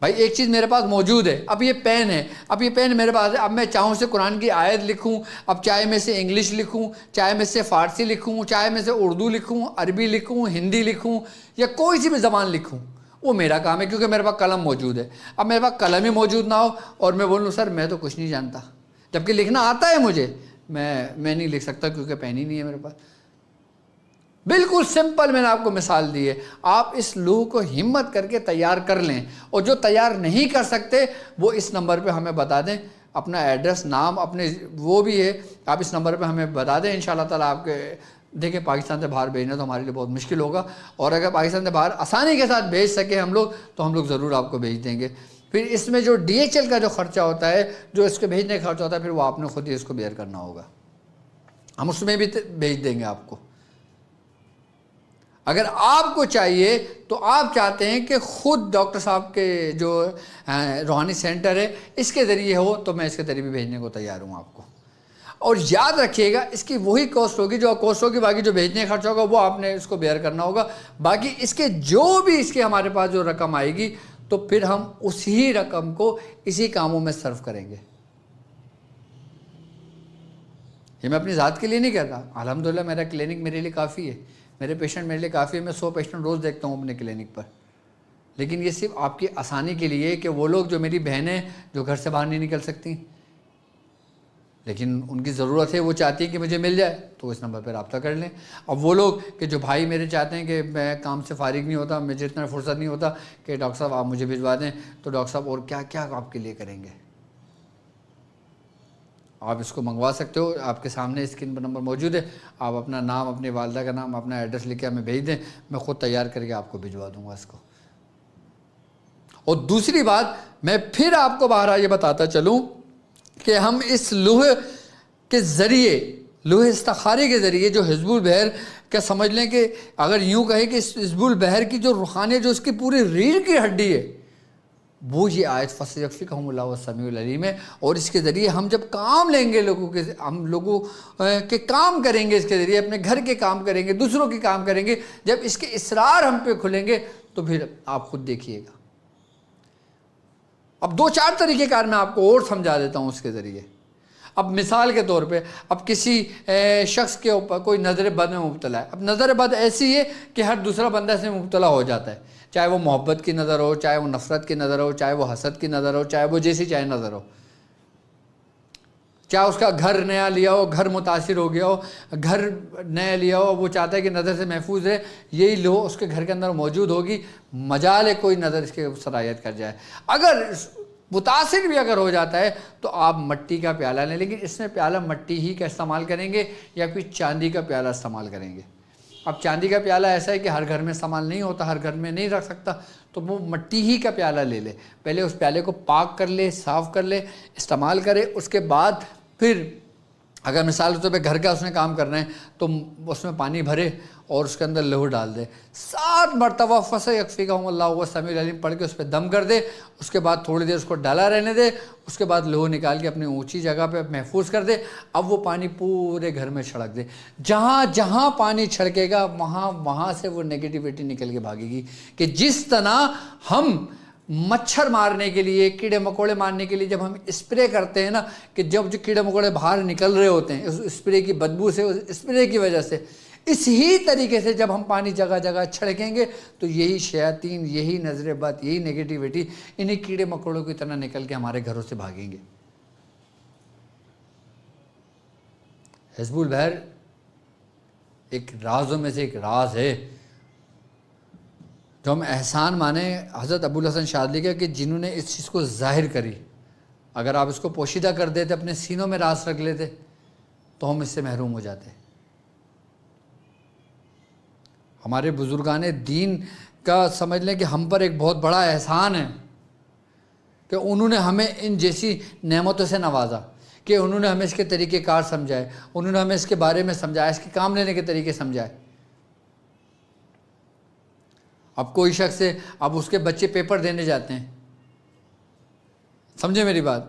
بھائی ایک چیز میرے پاس موجود ہے، اب یہ پین ہے، اب یہ پین میرے پاس ہے، اب میں چاہوں سے قرآن کی آیت لکھوں، اب چاہے میں سے انگلش لکھوں، چاہے میں سے فارسی لکھوں، چاہے میں سے اردو لکھوں، عربی لکھوں، ہندی لکھوں، یا کوئی سی بھی زبان لکھوں، وہ میرا کام ہے کیونکہ میرے پاس قلم موجود ہے. اب میرے پاس قلم ہی موجود نہ ہو اور میں بولوں سر میں تو کچھ نہیں جانتا، جبکہ لکھنا آتا ہے مجھے، میں نہیں لکھ سکتا کیونکہ پین ہی نہیں ہے میرے پاس. بالکل سمپل میں نے آپ کو مثال دی ہے. آپ اس لوح کو ہمت کر کے تیار کر لیں، اور جو تیار نہیں کر سکتے وہ اس نمبر پہ ہمیں بتا دیں، اپنا ایڈریس، نام اپنے وہ بھی ہے، آپ اس نمبر پہ ہمیں بتا دیں. انشاءاللہ تعالیٰ آپ کے دیکھیں پاکستان سے باہر بھیجنا تو ہمارے لیے بہت مشکل ہوگا، اور اگر پاکستان سے باہر آسانی کے ساتھ بھیج سکے ہم لوگ تو ہم لوگ ضرور آپ کو بھیج دیں گے. پھر اس میں جو ڈی ایچ ایل کا جو خرچہ ہوتا ہے، جو اس کے بھیجنے کا خرچہ ہوتا ہے، پھر وہ آپ نے خود ہی اس کو بیئر کرنا ہوگا. ہم اس میں بھی بھیج دیں گے آپ کو. اگر آپ کو چاہیے تو آپ چاہتے ہیں کہ خود ڈاکٹر صاحب کے جو روحانی سینٹر ہے اس کے ذریعے ہو، تو میں اس کے ذریعے بھی بھیجنے کو تیار ہوں آپ کو. اور یاد رکھیے گا اس کی وہی کاسٹ ہوگی جو کاسٹ ہوگی، باقی جو بھیجنے کا خرچہ ہوگا وہ آپ نے اس کو بیئر کرنا ہوگا. باقی اس کے جو بھی اس کے ہمارے پاس جو رقم آئے گی تو پھر ہم اسی رقم کو اسی کاموں میں صرف کریں گے. یہ میں اپنی ذات کے لیے نہیں کہتا، الحمدللہ میرا کلینک میرے لیے کافی ہے، میرے پیشنٹ میرے لیے کافی ہے، میں 100 پیشنٹ روز دیکھتا ہوں اپنے کلینک پر. لیکن یہ صرف آپ کی آسانی کے لیے کہ وہ لوگ جو میری بہنیں جو گھر سے باہر نہیں نکل سکتی لیکن ان کی ضرورت ہے، وہ چاہتی ہیں کہ مجھے مل جائے، تو اس نمبر پہ رابطہ کر لیں. اب وہ لوگ کہ جو بھائی میرے چاہتے ہیں کہ میں کام سے فارغ نہیں ہوتا، مجھے اتنا فرصت نہیں ہوتا کہ ڈاکٹر صاحب آپ مجھے بھجوا دیں، تو ڈاکٹر صاحب اور کیا کیا آپ کے لیے کریں گے. آپ اس کو منگوا سکتے ہو، آپ کے سامنے اسکرین پر نمبر موجود ہے. آپ اپنا نام، اپنی والدہ کا نام، اپنا ایڈریس لکھ کے ہمیں بھیج دیں، میں خود تیار کر کے آپ کو بھجوا دوں گا اس کو. اور دوسری بات میں پھر آپ کو باہر یہ بتاتا چلوں کہ ہم اس لوح کے ذریعے، لوح استخارے کے ذریعے جو حزب البحر کا سمجھ لیں کہ اگر یوں کہیں کہ اس حزب البحر کی جو روحانیت، جو اس کی پوری ریڑھ کی ہڈی ہے، وہ یہ آیت فَسَيَكْفِيكَهُمُ اللَّهُ وَالسَّمِيعُ الْعَلِيمُ ہے. اور اس کے ذریعے ہم جب کام لیں گے، ہم لوگوں کے کام کریں گے، اس کے ذریعے اپنے گھر کے کام کریں گے، دوسروں کے کام کریں گے، جب اس کے اسرار ہم پہ کھلیں گے تو پھر آپ خود دیکھیے گا. اب 2-4 طریقے کار میں آپ کو اور سمجھا دیتا ہوں اس کے ذریعے. اب مثال کے طور پہ اب کسی شخص کے اوپر کوئی نظر بد میں مبتلا ہے. اب نظر بد ایسی ہے کہ ہر دوسرا بندہ اس میں مبتلا ہو جاتا ہے، چاہے وہ محبت کی نظر ہو، چاہے وہ نفرت کی نظر ہو، چاہے وہ حسد کی نظر ہو، چاہے وہ جیسی چاہے نظر ہو، چاہے اس کا گھر نیا لیا ہو، گھر متاثر ہو گیا ہو، گھر نیا لیا ہو، وہ چاہتا ہے کہ نظر سے محفوظ ہے، یہی لو اس کے گھر کے اندر موجود ہوگی، مجال ہے کوئی نظر اس کے سرایت کر جائے. اگر متاثر بھی اگر ہو جاتا ہے تو آپ مٹی کا پیالہ لیں، لیکن اس میں پیالہ مٹی ہی کا استعمال کریں گے یا کوئی چاندی کا پیالہ استعمال کریں گے. اب چاندی کا پیالہ ایسا ہے کہ ہر گھر میں استعمال نہیں ہوتا، ہر گھر میں نہیں رکھ سکتا، تو وہ مٹی ہی کا پیالہ لے لے. پہلے اس پیالے کو پاک کر لے، صاف کر لے، استعمال کرے. اس کے بعد پھر اگر مثال کے طور پہ گھر کا اس نے کام کرنا ہے تو اس میں پانی بھرے اور اس کے اندر لہو ڈال دے، 7 مرتبہ فَسَيَكْفِيكَهُمُ اللَّهُ وَالسَّمِيعُ الْعَلِيمُ پڑھ کے اس پہ دم کر دے. اس کے بعد تھوڑی دیر اس کو ڈالا رہنے دے، اس کے بعد لہو نکال کے اپنی اونچی جگہ پہ محفوظ کر دے. اب وہ پانی پورے گھر میں چھڑک دے، جہاں جہاں پانی چھڑکے گا وہاں سے وہ نیگیٹیوٹی نکل کے بھاگے گی. کہ جس طرح ہم مچھر مارنے کے لیے، کیڑے مکوڑے مارنے کے لیے جب ہم اسپرے کرتے ہیں نا، کہ جب جو کیڑے مکوڑے باہر نکل رہے ہوتے ہیں اس اسپرے کی بدبو سے، اس اسپرے کی وجہ سے، اس ہی طریقے سے جب ہم پانی جگہ جگہ چھڑکیں گے تو یہی شیاطین، یہی نظر بد، یہی نیگیٹیوٹی انہی کیڑے مکوڑوں کی طرح نکل کے ہمارے گھروں سے بھاگیں گے. حزب البحر ایک رازوں میں سے ایک راز ہے جو ہم احسان مانیں حضرت ابوالحسن شاذلی کا، کہ جنہوں نے اس چیز کو ظاہر کری. اگر آپ اس کو پوشیدہ کر دیتے، اپنے سینوں میں راز رکھ لیتے تو ہم اس سے محروم ہو جاتے. ہمارے بزرگان دین کا سمجھ لیں کہ ہم پر ایک بہت بڑا احسان ہے کہ انہوں نے ہمیں ان جیسی نعمتوں سے نوازا، کہ انہوں نے ہمیں اس کے طریقہ کار سمجھائے، انہوں نے ہمیں اس کے بارے میں سمجھایا، اس کے کام لینے کے طریقے سمجھائے. اب کوئی شخص ہے، اب اس کے بچے پیپر دینے جاتے ہیں، سمجھے میری بات،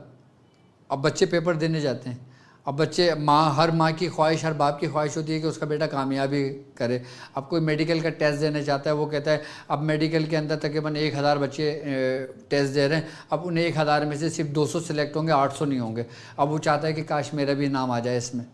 اب بچے پیپر دینے جاتے ہیں. اب بچے ہر ماں کی خواہش، ہر باپ کی خواہش ہوتی ہے کہ اس کا بیٹا کامیابی کرے. اب کوئی میڈیکل کا ٹیسٹ دینا چاہتا ہے، وہ کہتا ہے اب میڈیکل کے اندر تقریباً 1000 بچے ٹیسٹ دے رہے ہیں، اب ان 1000 میں سے صرف 200 سلیکٹ ہوں گے، 800 نہیں ہوں گے. اب وہ چاہتا ہے کہ کاش میرا بھی نام آ جائے اس میں.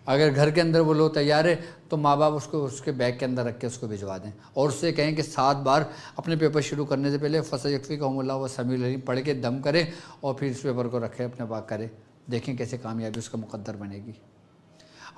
اگر گھر کے اندر وہ لوگ تیار ہے تو ماں باپ اس کو اس کے بیگ کے اندر رکھ کے اس کو بھجوا دیں اور اس سے کہیں کہ 7 بار اپنے پیپر شروع کرنے سے پہلے فَسَيَكْفِيكَهُمُ اللَّهُ وَالسَّمِيعُ الْعَلِيمُ پڑھ کے دم کرے اور پھر اس پیپر کو رکھے اپنے پاس کرے. دیکھیں کیسے کامیابی اس کا مقدر بنے گی.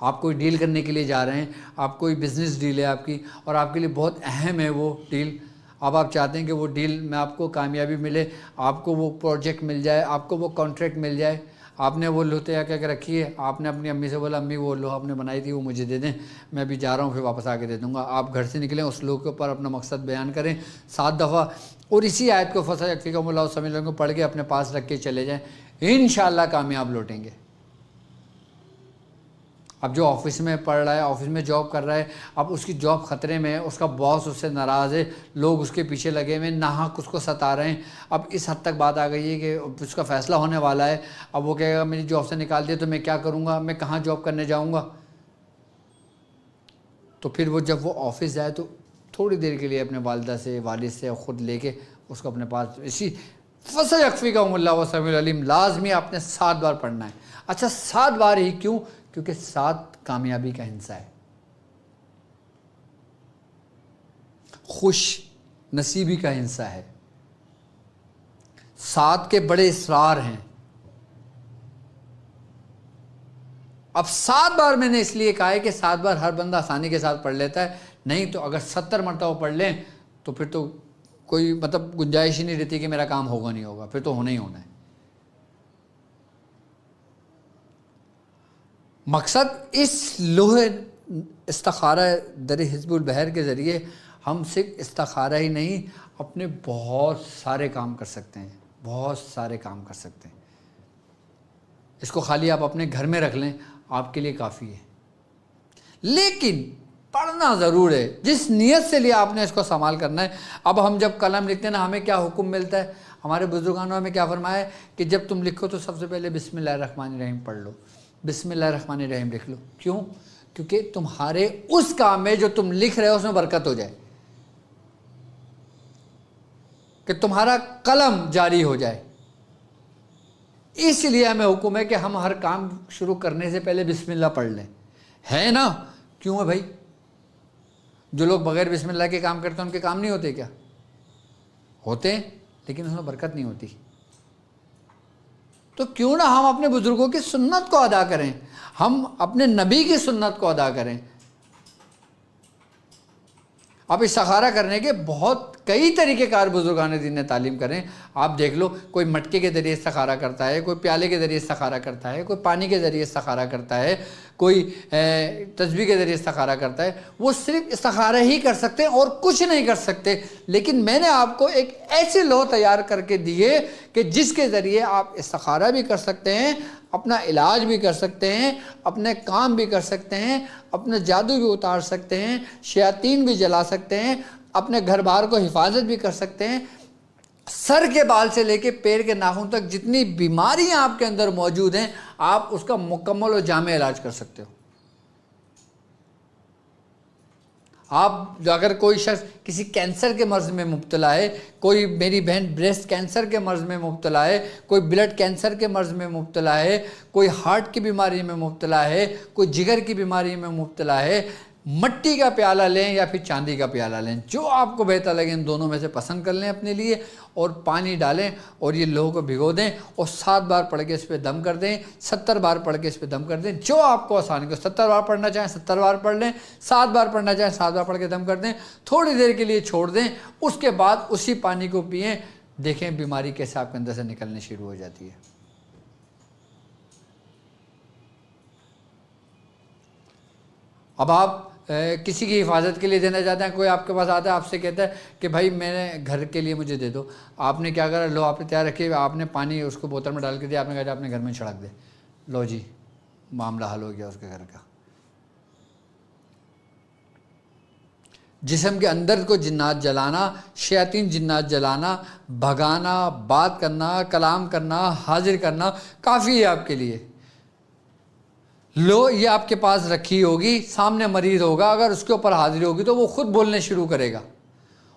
آپ کوئی ڈیل کرنے کے لیے جا رہے ہیں, آپ کوئی بزنس ڈیل ہے آپ کی اور آپ کے لیے بہت اہم ہے وہ ڈیل. اب آپ چاہتے ہیں کہ وہ ڈیل میں آپ کو کامیابی ملے, آپ کو وہ پروجیکٹ مل جائے, آپ کو وہ کانٹریکٹ مل جائے. آپ نے وہ لو تیار کر کے رکھی ہے, آپ نے اپنی امی سے بولا امی وہ لو آپ نے بنائی تھی وہ مجھے دے دیں, میں ابھی جا رہا ہوں پھر واپس آ کے دے دوں گا. آپ گھر سے نکلیں, اس لوگ کے اوپر اپنا مقصد بیان کریں 7 دفعہ اور اسی آیت کو فَسَيَكْفِيكَهُمُ اللَّهُ وَالسَّمِيعُ الْعَلِيمُ کو پڑھ کے اپنے پاس رکھ کے چلے جائیں, انشاءاللہ کامیاب لوٹیں گے. اب جو آفس میں پڑھ رہا ہے, آفس میں جاب کر رہا ہے, اب اس کی جاب خطرے میں ہے, اس کا باس اس سے ناراض ہے, لوگ اس کے پیچھے لگے ہوئے ہیں, ناحق اس کو ستا رہے ہیں. اب اس حد تک بات آ گئی ہے کہ اس کا فیصلہ ہونے والا ہے. اب وہ کہے گا میری جاب سے نکال دیا تو میں کیا کروں گا, میں کہاں جاب کرنے جاؤں گا. تو پھر وہ جب وہ آفس جائے تو تھوڑی دیر کے لیے اپنے والدہ سے والد سے خود لے کے اس کو اپنے پاس اسی فَسَيَكْفِيكَهُمُ اللَّهُ وَالسَّمِيعُ الْعَلِيمُ لازمی آپ نے 7 بار پڑھنا ہے. اچھا 7 بار ہی کیوں؟ کیونکہ 7 کامیابی کا ہندسہ ہے, خوش نصیبی کا ہندسہ ہے. 7 کے بڑے اسرار ہیں. اب 7 بار میں نے اس لیے کہا ہے کہ 7 بار ہر بندہ آسانی کے ساتھ پڑھ لیتا ہے, نہیں تو اگر 70 مرتبہ پڑھ لیں تو پھر تو کوئی مطلب گنجائش ہی نہیں رہتی کہ میرا کام ہوگا نہیں ہوگا, پھر تو ہونا ہی ہونا ہے. مقصد اس لوح استخارہ در حزب البحر کے ذریعے ہم صرف استخارہ ہی نہیں اپنے بہت سارے کام کر سکتے ہیں, بہت سارے کام کر سکتے ہیں. اس کو خالی آپ اپنے گھر میں رکھ لیں آپ کے لیے کافی ہے. لیکن پڑھنا ضرور ہے, جس نیت سے لیے آپ نے اس کو استعمال کرنا ہے. اب ہم جب قلم لکھتے ہیں نا, ہمیں کیا حکم ملتا ہے, ہمارے بزرگانوں نے ہمیں کیا فرمایا ہے کہ جب تم لکھو تو سب سے پہلے بسم اللہ الرحمن الرحیم پڑھ لو, بسم اللہ الرحمن الرحیم لکھ لو. کیوں؟ کیونکہ تمہارے اس کام میں جو تم لکھ رہے ہو اس میں برکت ہو جائے, کہ تمہارا قلم جاری ہو جائے. اس لیے ہمیں حکم ہے کہ ہم ہر کام شروع کرنے سے پہلے بسم اللہ پڑھ لیں. ہے نا؟ کیوں ہے بھائی؟ جو لوگ بغیر بسم اللہ کے کام کرتے ہیں ان کے کام نہیں ہوتے کیا؟ ہوتے ہیں, لیکن اس میں برکت نہیں ہوتی. تو کیوں نہ ہم اپنے بزرگوں کی سنت کو ادا کریں, ہم اپنے نبی کی سنت کو ادا کریں. اب استخارہ کرنے کے بہت کئی طریقے کار بزرگان دین نے تعلیم کریں. آپ دیکھ لو, کوئی مٹکے کے ذریعے استخارہ کرتا ہے, کوئی پیالے کے ذریعے استخارہ کرتا ہے, کوئی پانی کے ذریعے استخارہ کرتا ہے, کوئی تسبیح کے ذریعے استخارہ کرتا ہے. وہ صرف استخارہ ہی کر سکتے ہیں اور کچھ نہیں کر سکتے. لیکن میں نے آپ کو ایک ایسے لوح تیار کر کے دیے کہ جس کے ذریعے آپ استخارہ بھی کر سکتے ہیں, اپنا علاج بھی کر سکتے ہیں, اپنے کام بھی کر سکتے ہیں, اپنا جادو بھی اتار سکتے ہیں, شیاطین بھی جلا سکتے ہیں, اپنے گھر بار کو حفاظت بھی کر سکتے ہیں. سر کے بال سے لے کے پیر کے ناخن تک جتنی بیماریاں آپ کے اندر موجود ہیں آپ اس کا مکمل اور جامع علاج کر سکتے ہو. آپ اگر کوئی شخص کسی کینسر کے مرض میں مبتلا ہے, کوئی میری بہن بریسٹ کینسر کے مرض میں مبتلا ہے, کوئی بلڈ کینسر کے مرض میں مبتلا ہے, کوئی ہارٹ کی بیماری میں مبتلا ہے, کوئی جگر کی بیماری میں مبتلا ہے, مٹی کا پیالہ لیں یا پھر چاندی کا پیالہ لیں, جو آپ کو بہتر لگے ان دونوں میں سے پسند کر لیں اپنے لیے, اور پانی ڈالیں اور یہ لوح کو بھگو دیں اور 7 بار پڑھ کے اس پہ دم کر دیں, 70 بار پڑھ کے اس پہ دم کر دیں, جو آپ کو آسانی کو. 70 بار پڑھنا چاہیں 70 بار پڑھ لیں, 7 بار پڑھنا چاہیں 7 بار پڑھ کے دم کر دیں, تھوڑی دیر کے لیے چھوڑ دیں, اس کے بعد اسی پانی کو پئیں. دیکھیں بیماری کیسے آپ کے اندر سے نکلنے شروع ہو جاتی ہے. اب آپ کسی کی حفاظت کے لیے دینا چاہتے ہیں, کوئی آپ کے پاس آتا ہے آپ سے کہتا ہے کہ بھائی میں نے گھر کے لیے مجھے دے دو. آپ نے کیا کرا, لو آپ نے تیار رکھی, آپ نے پانی اس کو بوتل میں ڈال کے دیا, آپ نے کہا اپنے گھر میں چھڑک دے, لو جی معاملہ حل ہو گیا اس کے گھر کا. جسم کے اندر کو جنات جلانا, شیاطین جنات جلانا, بھگانا, بات کرنا, کلام کرنا, حاضر کرنا کافی ہے آپ کے لیے. لو یہ آپ کے پاس رکھی ہوگی, سامنے مریض ہوگا, اگر اس کے اوپر حاضری ہوگی تو وہ خود بولنے شروع کرے گا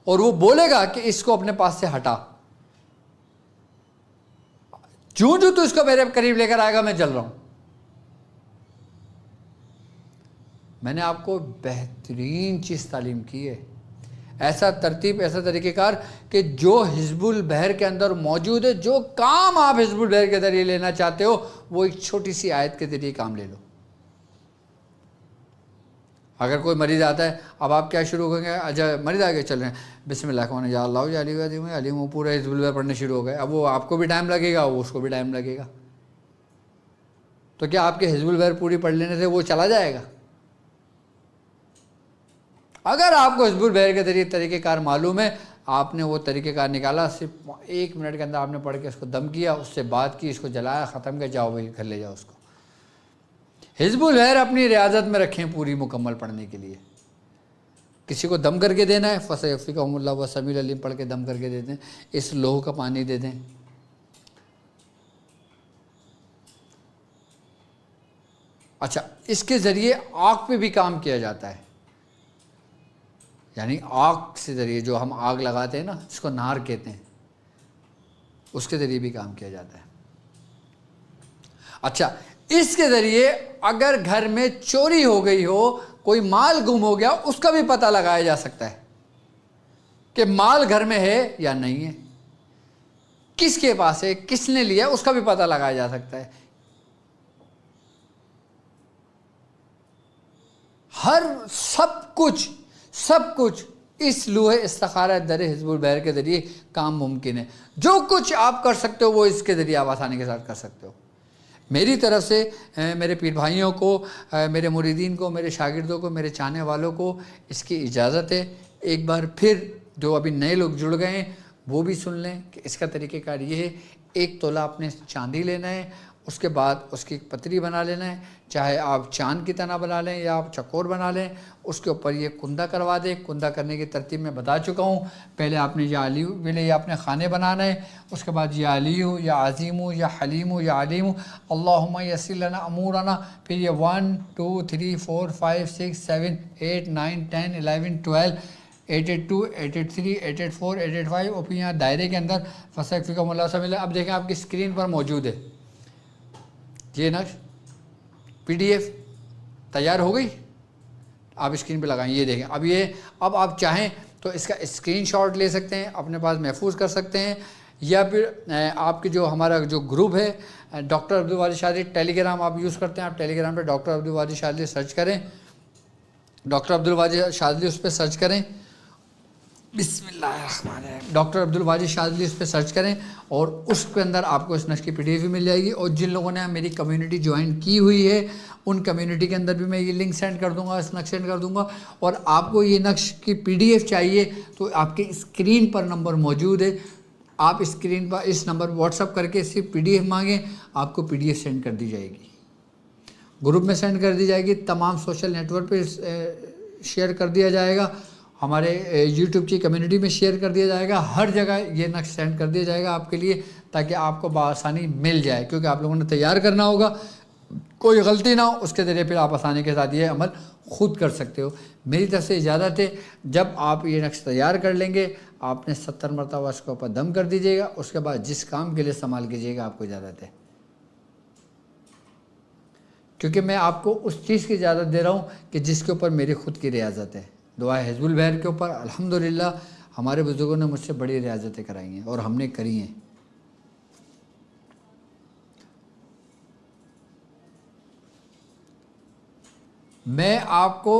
اور وہ بولے گا کہ اس کو اپنے پاس سے ہٹا. جو تو اس کو میرے قریب لے کر آئے گا میں جل رہا ہوں. میں نے آپ کو بہترین چیز تعلیم کی ہے، ایسا ترتیب، ایسا طریقہ کار کہ جو حزب البحر کے اندر موجود ہے، جو کام آپ حزب البحر کے ذریعے لینا چاہتے ہو وہ ایک چھوٹی سی آیت کے ذریعے کام لے لو۔ اگر کوئی مریض آتا ہے، اب آپ کیا شروع کریں گے؟ اچھا مریض آگے چل رہے ہیں، بسم اللہ الرحمن الرحیم، یا اللہ یا علی علی علی، وہ پورا حزب البحر پڑھنے شروع ہو گئے۔ اب وہ آپ کو بھی ٹائم لگے گا، وہ اس کو بھی ٹائم لگے گا، تو کیا آپ کے حزب البحر پوری پڑھ لینے سے وہ چلا جائے گا؟ اگر آپ کو حزب البحر کے ذریعے طریقہ کار معلوم ہے، آپ نے وہ طریقہ کار نکالا، صرف 1 منٹ کے اندر آپ نے پڑھ کے اس کو دم کیا، اس سے بات کی، اس کو جلایا، ختم کر، جاؤ بھائی گھر لے جاؤ اس کو۔ حزب البحر اپنی ریاضت میں رکھیں پوری مکمل پڑھنے کے لیے۔ کسی کو دم کر کے دینا ہے، فَسَيَكْفِيكَهُمُ اللَّهُ وَالسَّمِيعُ الْعَلِيمُ پڑھ کے دم کر کے دے دیں، اس لوہ کا پانی دے دیں۔ اچھا، اس کے ذریعے آگ پہ بھی کام کیا جاتا ہے، یعنی آگ سے ذریعے جو ہم آگ لگاتے ہیں نا، اس کو نار کہتے ہیں، اس کے ذریعے بھی کام کیا جاتا ہے۔ اچھا، اس کے ذریعے اگر گھر میں چوری ہو گئی ہو، کوئی مال گم ہو گیا، اس کا بھی پتہ لگایا جا سکتا ہے کہ مال گھر میں ہے یا نہیں ہے، کس کے پاس ہے، کس نے لیا، اس کا بھی پتہ لگایا جا سکتا ہے۔ سب کچھ اس لوح استخارہ در حزب البحر کے ذریعے کام ممکن ہے۔ جو کچھ آپ کر سکتے ہو وہ اس کے ذریعے آپ آسانی کے ساتھ کر سکتے ہو۔ میری طرف سے میرے پیر بھائیوں کو، میرے مریدین کو، میرے شاگردوں کو، میرے چاہنے والوں کو اس کی اجازت ہے۔ ایک بار پھر جو ابھی نئے لوگ جڑ گئے ہیں وہ بھی سن لیں کہ اس کا طریقہ کار یہ ہے۔ 1 تولہ اپنے چاندی لینا ہے، اس کے بعد اس کی ایک پتری بنا لینا ہے، چاہے آپ چاند کی طرح بنا لیں یا آپ چکور بنا لیں، اس کے اوپر یہ کندہ کروا دیں۔ کندہ کرنے کی ترتیب میں بتا چکا ہوں، پہلے آپ نے یہ اپنے خانے بنانا ہے، اس کے بعد یا علی ہو یا عظیم ہو یا حلیم ہو یا علیم ہو، اللہم یسر لنا امورنا، پھر یہ 1 2 3 4 5 6 7 8 9 10 11 12 882 883 884 885، اور پھر یہاں دائرے کے اندر فَسَيَكْفِيكَهُمُ اللَّهُ سَمِيعًا۔ اب دیکھیں آپ کی اسکرین پر موجود ہے یہ نقش PDF تیار ہو گئی، آپ اسکرین پہ لگائیں، یہ دیکھیں۔ اب آپ چاہیں تو اس کا اسکرین شاٹ لے سکتے ہیں، اپنے پاس محفوظ کر سکتے ہیں، یا پھر آپ کے جو ہمارا جو گروپ ہے ڈاکٹر عبدالواجد شاذلی، ٹیلی گرام آپ یوز کرتے ہیں، آپ ٹیلی گرام پہ ڈاکٹر عبدالواجد شاذلی سرچ کریں، ڈاکٹر عبدالواجد شاذلی اس پہ سرچ کریں، بسم اللہ الرحمن الرحیم، ڈاکٹر عبدالواجد شاذلی اس پہ سرچ کریں، اور اس کے اندر آپ کو اس نقش کی PDF بھی مل جائے گی۔ اور جن لوگوں نے میری کمیونٹی جوائن کی ہوئی ہے ان کمیونٹی کے اندر بھی میں یہ لنک سینڈ کر دوں گا، اس نقش سینڈ کر دوں گا۔ اور آپ کو یہ نقش کی PDF چاہیے تو آپ کے اسکرین پر نمبر موجود ہے، آپ اسکرین پر اس نمبر پر واٹس اپ کر کے صرف PDF مانگیں، آپ کو PDF سینڈ کر دی جائے گی، گروپ میں سینڈ کر دی جائے گی، تمام سوشل نیٹ ورک پہ شیئر کر دیا جائے گا، ہمارے YouTube کی کمیونٹی میں شیئر کر دیا جائے گا، ہر جگہ یہ نقش سینڈ کر دیا جائے گا آپ کے لیے، تاکہ آپ کو بآسانی مل جائے، کیونکہ آپ لوگوں نے تیار کرنا ہوگا، کوئی غلطی نہ ہو، اس کے ذریعے پھر آپ آسانی کے ساتھ یہ عمل خود کر سکتے ہو۔ میری طرف سے اجازت ہے، جب آپ یہ نقش تیار کر لیں گے آپ نے 70 مرتبہ اس کے اوپر دم کر دیجیے گا، اس کے بعد جس کام کے لیے استعمال کیجیے گا آپ کو اجازت ہے، کیونکہ میں آپ کو اس چیز کی اجازت دے رہا ہوں کہ جس کے اوپر میری خود کی ریاضت ہے۔ دعا حزب البحر کے اوپر الحمدللہ ہمارے بزرگوں نے مجھ سے بڑی ریاضتیں کرائی ہیں اور ہم نے کری ہیں۔ میں آپ کو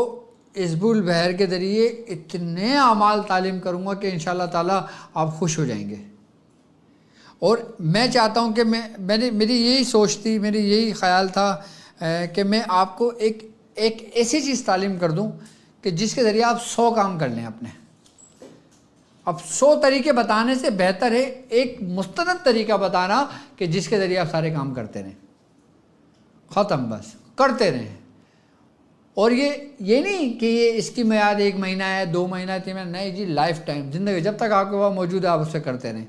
حزب البحر کے ذریعے اتنے اعمال تعلیم کروں گا کہ انشاءاللہ تعالیٰ آپ خوش ہو جائیں گے۔ اور میں چاہتا ہوں کہ میری یہی سوچ تھی، میری یہی خیال تھا کہ میں آپ کو ایک ایسی چیز تعلیم کر دوں کہ جس کے ذریعے آپ 100 کام کر لیں اپنے۔ اب 100 طریقے بتانے سے بہتر ہے ایک مستند طریقہ بتانا کہ جس کے ذریعے آپ سارے کام کرتے رہیں، ختم، بس کرتے رہیں۔ اور یہ نہیں کہ یہ اس کی میعاد 1 مہینہ ہے، 2 مہینہ ہے، 3 مہینہ، نہیں جی، لائف ٹائم، زندگی جب تک آپ کے پاس موجود ہے آپ اس سے کرتے رہیں۔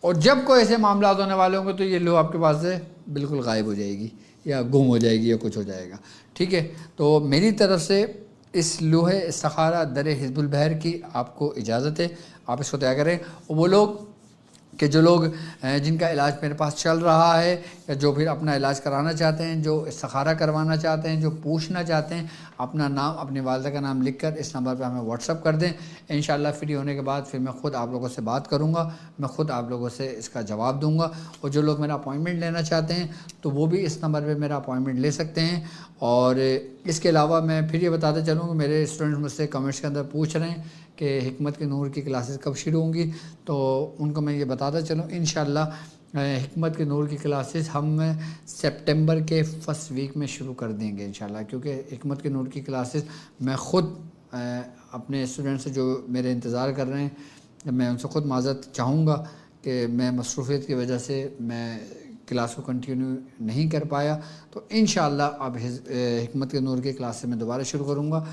اور جب کوئی ایسے معاملات ہونے والے ہوں گے تو یہ لو آپ کے پاس سے بالکل غائب ہو جائے گی یا گم ہو جائے گی یا کچھ ہو جائے گا، ٹھیک ہے؟ تو میری طرف سے اس لوح استخارہ در حزب البحر کی آپ کو اجازت ہے، آپ اس کو طے کریں۔ اور وہ لوگ کہ جو لوگ جن کا علاج میرے پاس چل رہا ہے یا جو پھر اپنا علاج کرانا چاہتے ہیں، جو استخارہ کروانا چاہتے ہیں، جو پوچھنا چاہتے ہیں، اپنا نام، اپنی والدہ کا نام لکھ کر اس نمبر پہ ہمیں واٹس اپ کر دیں۔ انشاءاللہ فری ہونے کے بعد پھر میں خود آپ لوگوں سے بات کروں گا، میں خود آپ لوگوں سے اس کا جواب دوں گا۔ اور جو لوگ میرا اپوائنٹمنٹ لینا چاہتے ہیں تو وہ بھی اس نمبر پہ میرا اپوائنٹمنٹ لے سکتے ہیں۔ اور اس کے علاوہ میں پھر یہ بتاتے چلوں کہ میرے اسٹوڈنٹس مجھ سے کمنٹس کے اندر پوچھ رہے ہیں کہ حکمت کے نور کی کلاسز کب شروع ہوں گی، تو ان کو میں یہ بتاتا چلوں انشاءاللہ حکمت کے نور کی کلاسز ہم سپٹمبر کے فرسٹ ویک میں شروع کر دیں گے انشاءاللہ، کیونکہ حکمت کے نور کی کلاسز میں خود اپنے اسٹوڈنٹ سے جو میرے انتظار کر رہے ہیں، میں ان سے خود معذرت چاہوں گا کہ میں مصروفیت کی وجہ سے میں کلاس کو کنٹینیو نہیں کر پایا، تو انشاءاللہ اب حکمت کے نور کی کلاس سے میں دوبارہ شروع کروں گا۔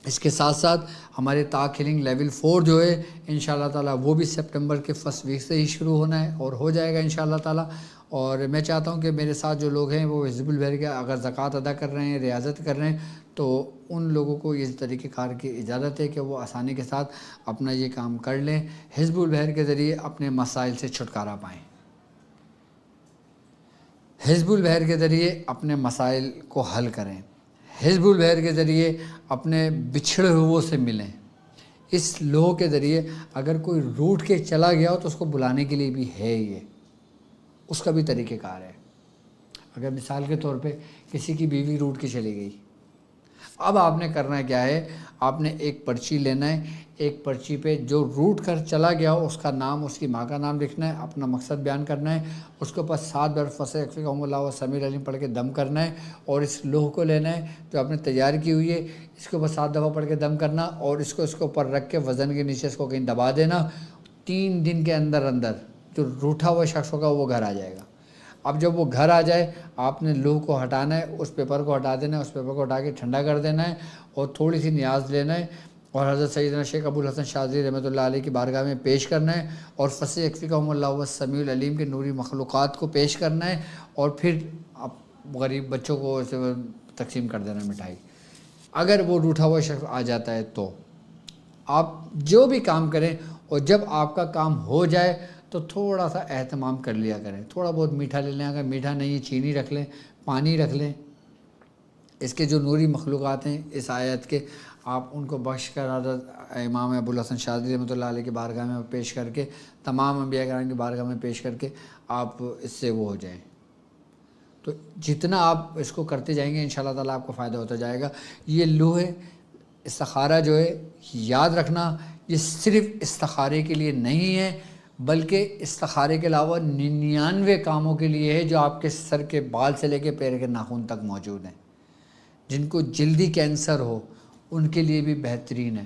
اس کے ساتھ ساتھ ہمارے تاک ہیلنگ لیول 4 جو ہے انشاءاللہ تعالیٰ وہ بھی سپٹمبر کے فرسٹ ویک سے ہی شروع ہونا ہے اور ہو جائے گا انشاءاللہ تعالیٰ۔ اور میں چاہتا ہوں کہ میرے ساتھ جو لوگ ہیں وہ حزب البحر کے اگر زکوٰۃ ادا کر رہے ہیں، ریاضت کر رہے ہیں، تو ان لوگوں کو اس طریقہ کار کی اجازت ہے کہ وہ آسانی کے ساتھ اپنا یہ کام کر لیں، حزب البحر کے ذریعے اپنے مسائل سے چھٹکارا پائیں، حزب البحر کے ذریعے اپنے مسائل کو حل کریں، حزب البحر کے ذریعے اپنے بچھڑے ہوئے سے ملیں۔ اس لوح کے ذریعے اگر کوئی روٹ کے چلا گیا ہو تو اس کو بلانے کے لیے بھی ہے، یہ اس کا بھی طریقہ کار ہے۔ اگر مثال کے طور پہ کسی کی بیوی روٹ کے چلی گئی، اب آپ نے کرنا کیا ہے، آپ نے ایک پرچی لینا ہے، ایک پرچی پہ جو روٹ کر چلا گیا ہو اس کا نام، اس کی ماں کا نام لکھنا ہے، اپنا مقصد بیان کرنا ہے، اس کے اوپر 7 بار فَسَيَكْفِيكَهُمُ اللَّهُ السَّمِيعُ الْعَلِيمُ پڑھ کے دم کرنا ہے، اور اس لوح کو لینا ہے جو آپ نے تیار کی ہوئی ہے، اس کے اوپر 7 دفعہ پڑھ کے دم کرنا، اور اس کو اوپر رکھ کے وزن کے نیچے اس کو کہیں دبا دینا۔ 3 دن کے اندر جو روٹھا ہوا شخص ہوگا وہ گھر آ جائے گا۔ اب جب وہ گھر آ جائے آپ نے لوح کو ہٹانا ہے، اس پیپر کو ہٹا دینا ہے، اس پیپر کو ہٹا کے ٹھنڈا کر دینا ہے، اور تھوڑی سی نیاز لینا ہے اور حضرت سیدنا شیخ ابوالحسن شاذلی رحمۃ اللہ علیہ کی بارگاہ میں پیش کرنا ہے، اور فَسَيَكْفِيكَهُمُ اللَّهُ السَّمِيعُ الْعَلِيمُ کے نوری مخلوقات کو پیش کرنا ہے، اور پھر آپ غریب بچوں کو تقسیم کر دینا مٹھائی۔ اگر وہ روٹھا ہوا شخص آ جاتا ہے تو آپ جو بھی کام کریں، اور جب آپ کا کام ہو جائے تو تھوڑا سا اہتمام کر لیا کریں، تھوڑا بہت میٹھا لے لیں، اگر میٹھا نہیں چینی رکھ لیں، پانی رکھ لیں۔ اس کے جو نوری مخلوقات ہیں اس آیت کے، آپ ان کو بخش کر حضرت امام ابوالحسن شاذلی رحمۃ اللہ علیہ کی بارگاہ میں پیش کر کے، تمام انبیاء کرام کی بارگاہ میں پیش کر کے آپ اس سے وہ ہو جائیں۔ تو جتنا آپ اس کو کرتے جائیں گے انشاءاللہ تعالیٰ آپ کو فائدہ ہوتا جائے گا۔ یہ لوح استخارہ جو ہے یاد رکھنا، یہ صرف استخارے کے لیے نہیں ہے، بلکہ استخارے کے علاوہ 99 کاموں کے لیے ہے جو آپ کے سر کے بال سے لے کے پیر کے ناخن تک موجود ہیں۔ جن کو جلدی کینسر ہو ان کے لیے بھی بہترین ہے۔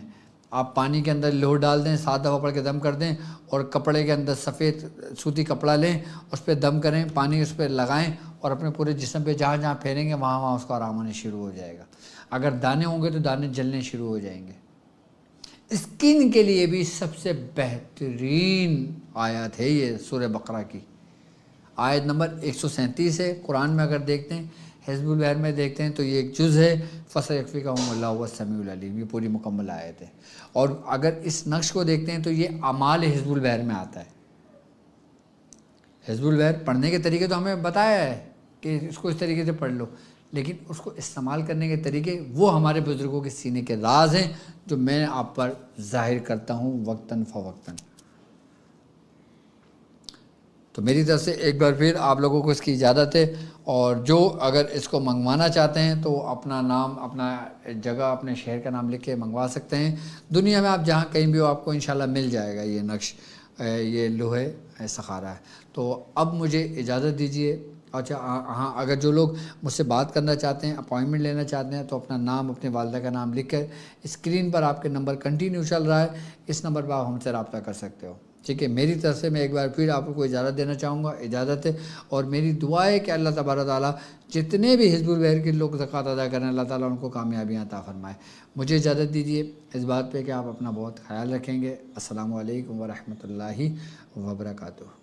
آپ پانی کے اندر لوح ڈال دیں، 7 دفعہ پڑھ کے دم کر دیں، اور کپڑے کے اندر سفید سوتی کپڑا لیں، اس پہ دم کریں، پانی اس پہ لگائیں، اور اپنے پورے جسم پہ جہاں جہاں پھیریں گے وہاں وہاں اس کو آرام ہونے شروع ہو جائے گا۔ اگر دانے ہوں گے تو دانے جلنے شروع ہو جائیں گے۔ اسکن کے لیے بھی سب سے بہترین آیت ہے یہ سورہ بقرہ کی آیت نمبر 137 ہے۔ قرآن میں اگر دیکھتے ہیں، حزب البحر میں دیکھتے ہیں تو یہ ایک جز ہے، فَسَيَكْفِيكَهُمُ اللَّهُ السَّمِيعُ الْعَلِيمُ، یہ پوری مکمل آیت ہے۔ اور اگر اس نقش کو دیکھتے ہیں تو یہ اعمال حزب البحر میں آتا ہے۔ حزب البحر پڑھنے کے طریقے تو ہمیں بتایا ہے کہ اس کو اس طریقے سے پڑھ لو، لیکن اس کو استعمال کرنے کے طریقے وہ ہمارے بزرگوں کے سینے کے راز ہیں جو میں آپ پر ظاہر کرتا ہوں وقتاً فوقتاً۔ تو میری طرف سے ایک بار پھر آپ لوگوں کو اس کی اجازت ہے، اور جو اگر اس کو منگوانا چاہتے ہیں تو اپنا نام، اپنا جگہ، اپنے شہر کا نام لکھ کے منگوا سکتے ہیں۔ دنیا میں آپ جہاں کہیں بھی ہو آپ کو انشاءاللہ مل جائے گا یہ نقش، یہ لوح استخارہ ہے۔ تو اب مجھے اجازت دیجیے۔ اچھا ہاں، اگر جو لوگ مجھ سے بات کرنا چاہتے ہیں، اپوائنٹمنٹ لینا چاہتے ہیں، تو اپنا نام، اپنے والدہ کا نام لکھ کر اسکرین پر آپ کے نمبر کنٹینیو چل رہا ہے، اس نمبر پر آپ ہم سے رابطہ کر سکتے ہو۔ ٹھیک ہے، میری طرف سے میں ایک بار پھر آپ کو اجازت دینا چاہوں گا، اجازت ہے، اور میری دعا ہے کہ اللہ تبارک تعالیٰ جتنے بھی حزب البحر کے لوگ زکوٰۃ ادا کریں اللہ تعالیٰ ان کو کامیابیاں عطا فرمائے۔ مجھے اجازت دیجیے اس بات پہ کہ آپ اپنا بہت خیال رکھیں گے۔ السلام علیکم ورحمۃ اللہ وبرکاتہ۔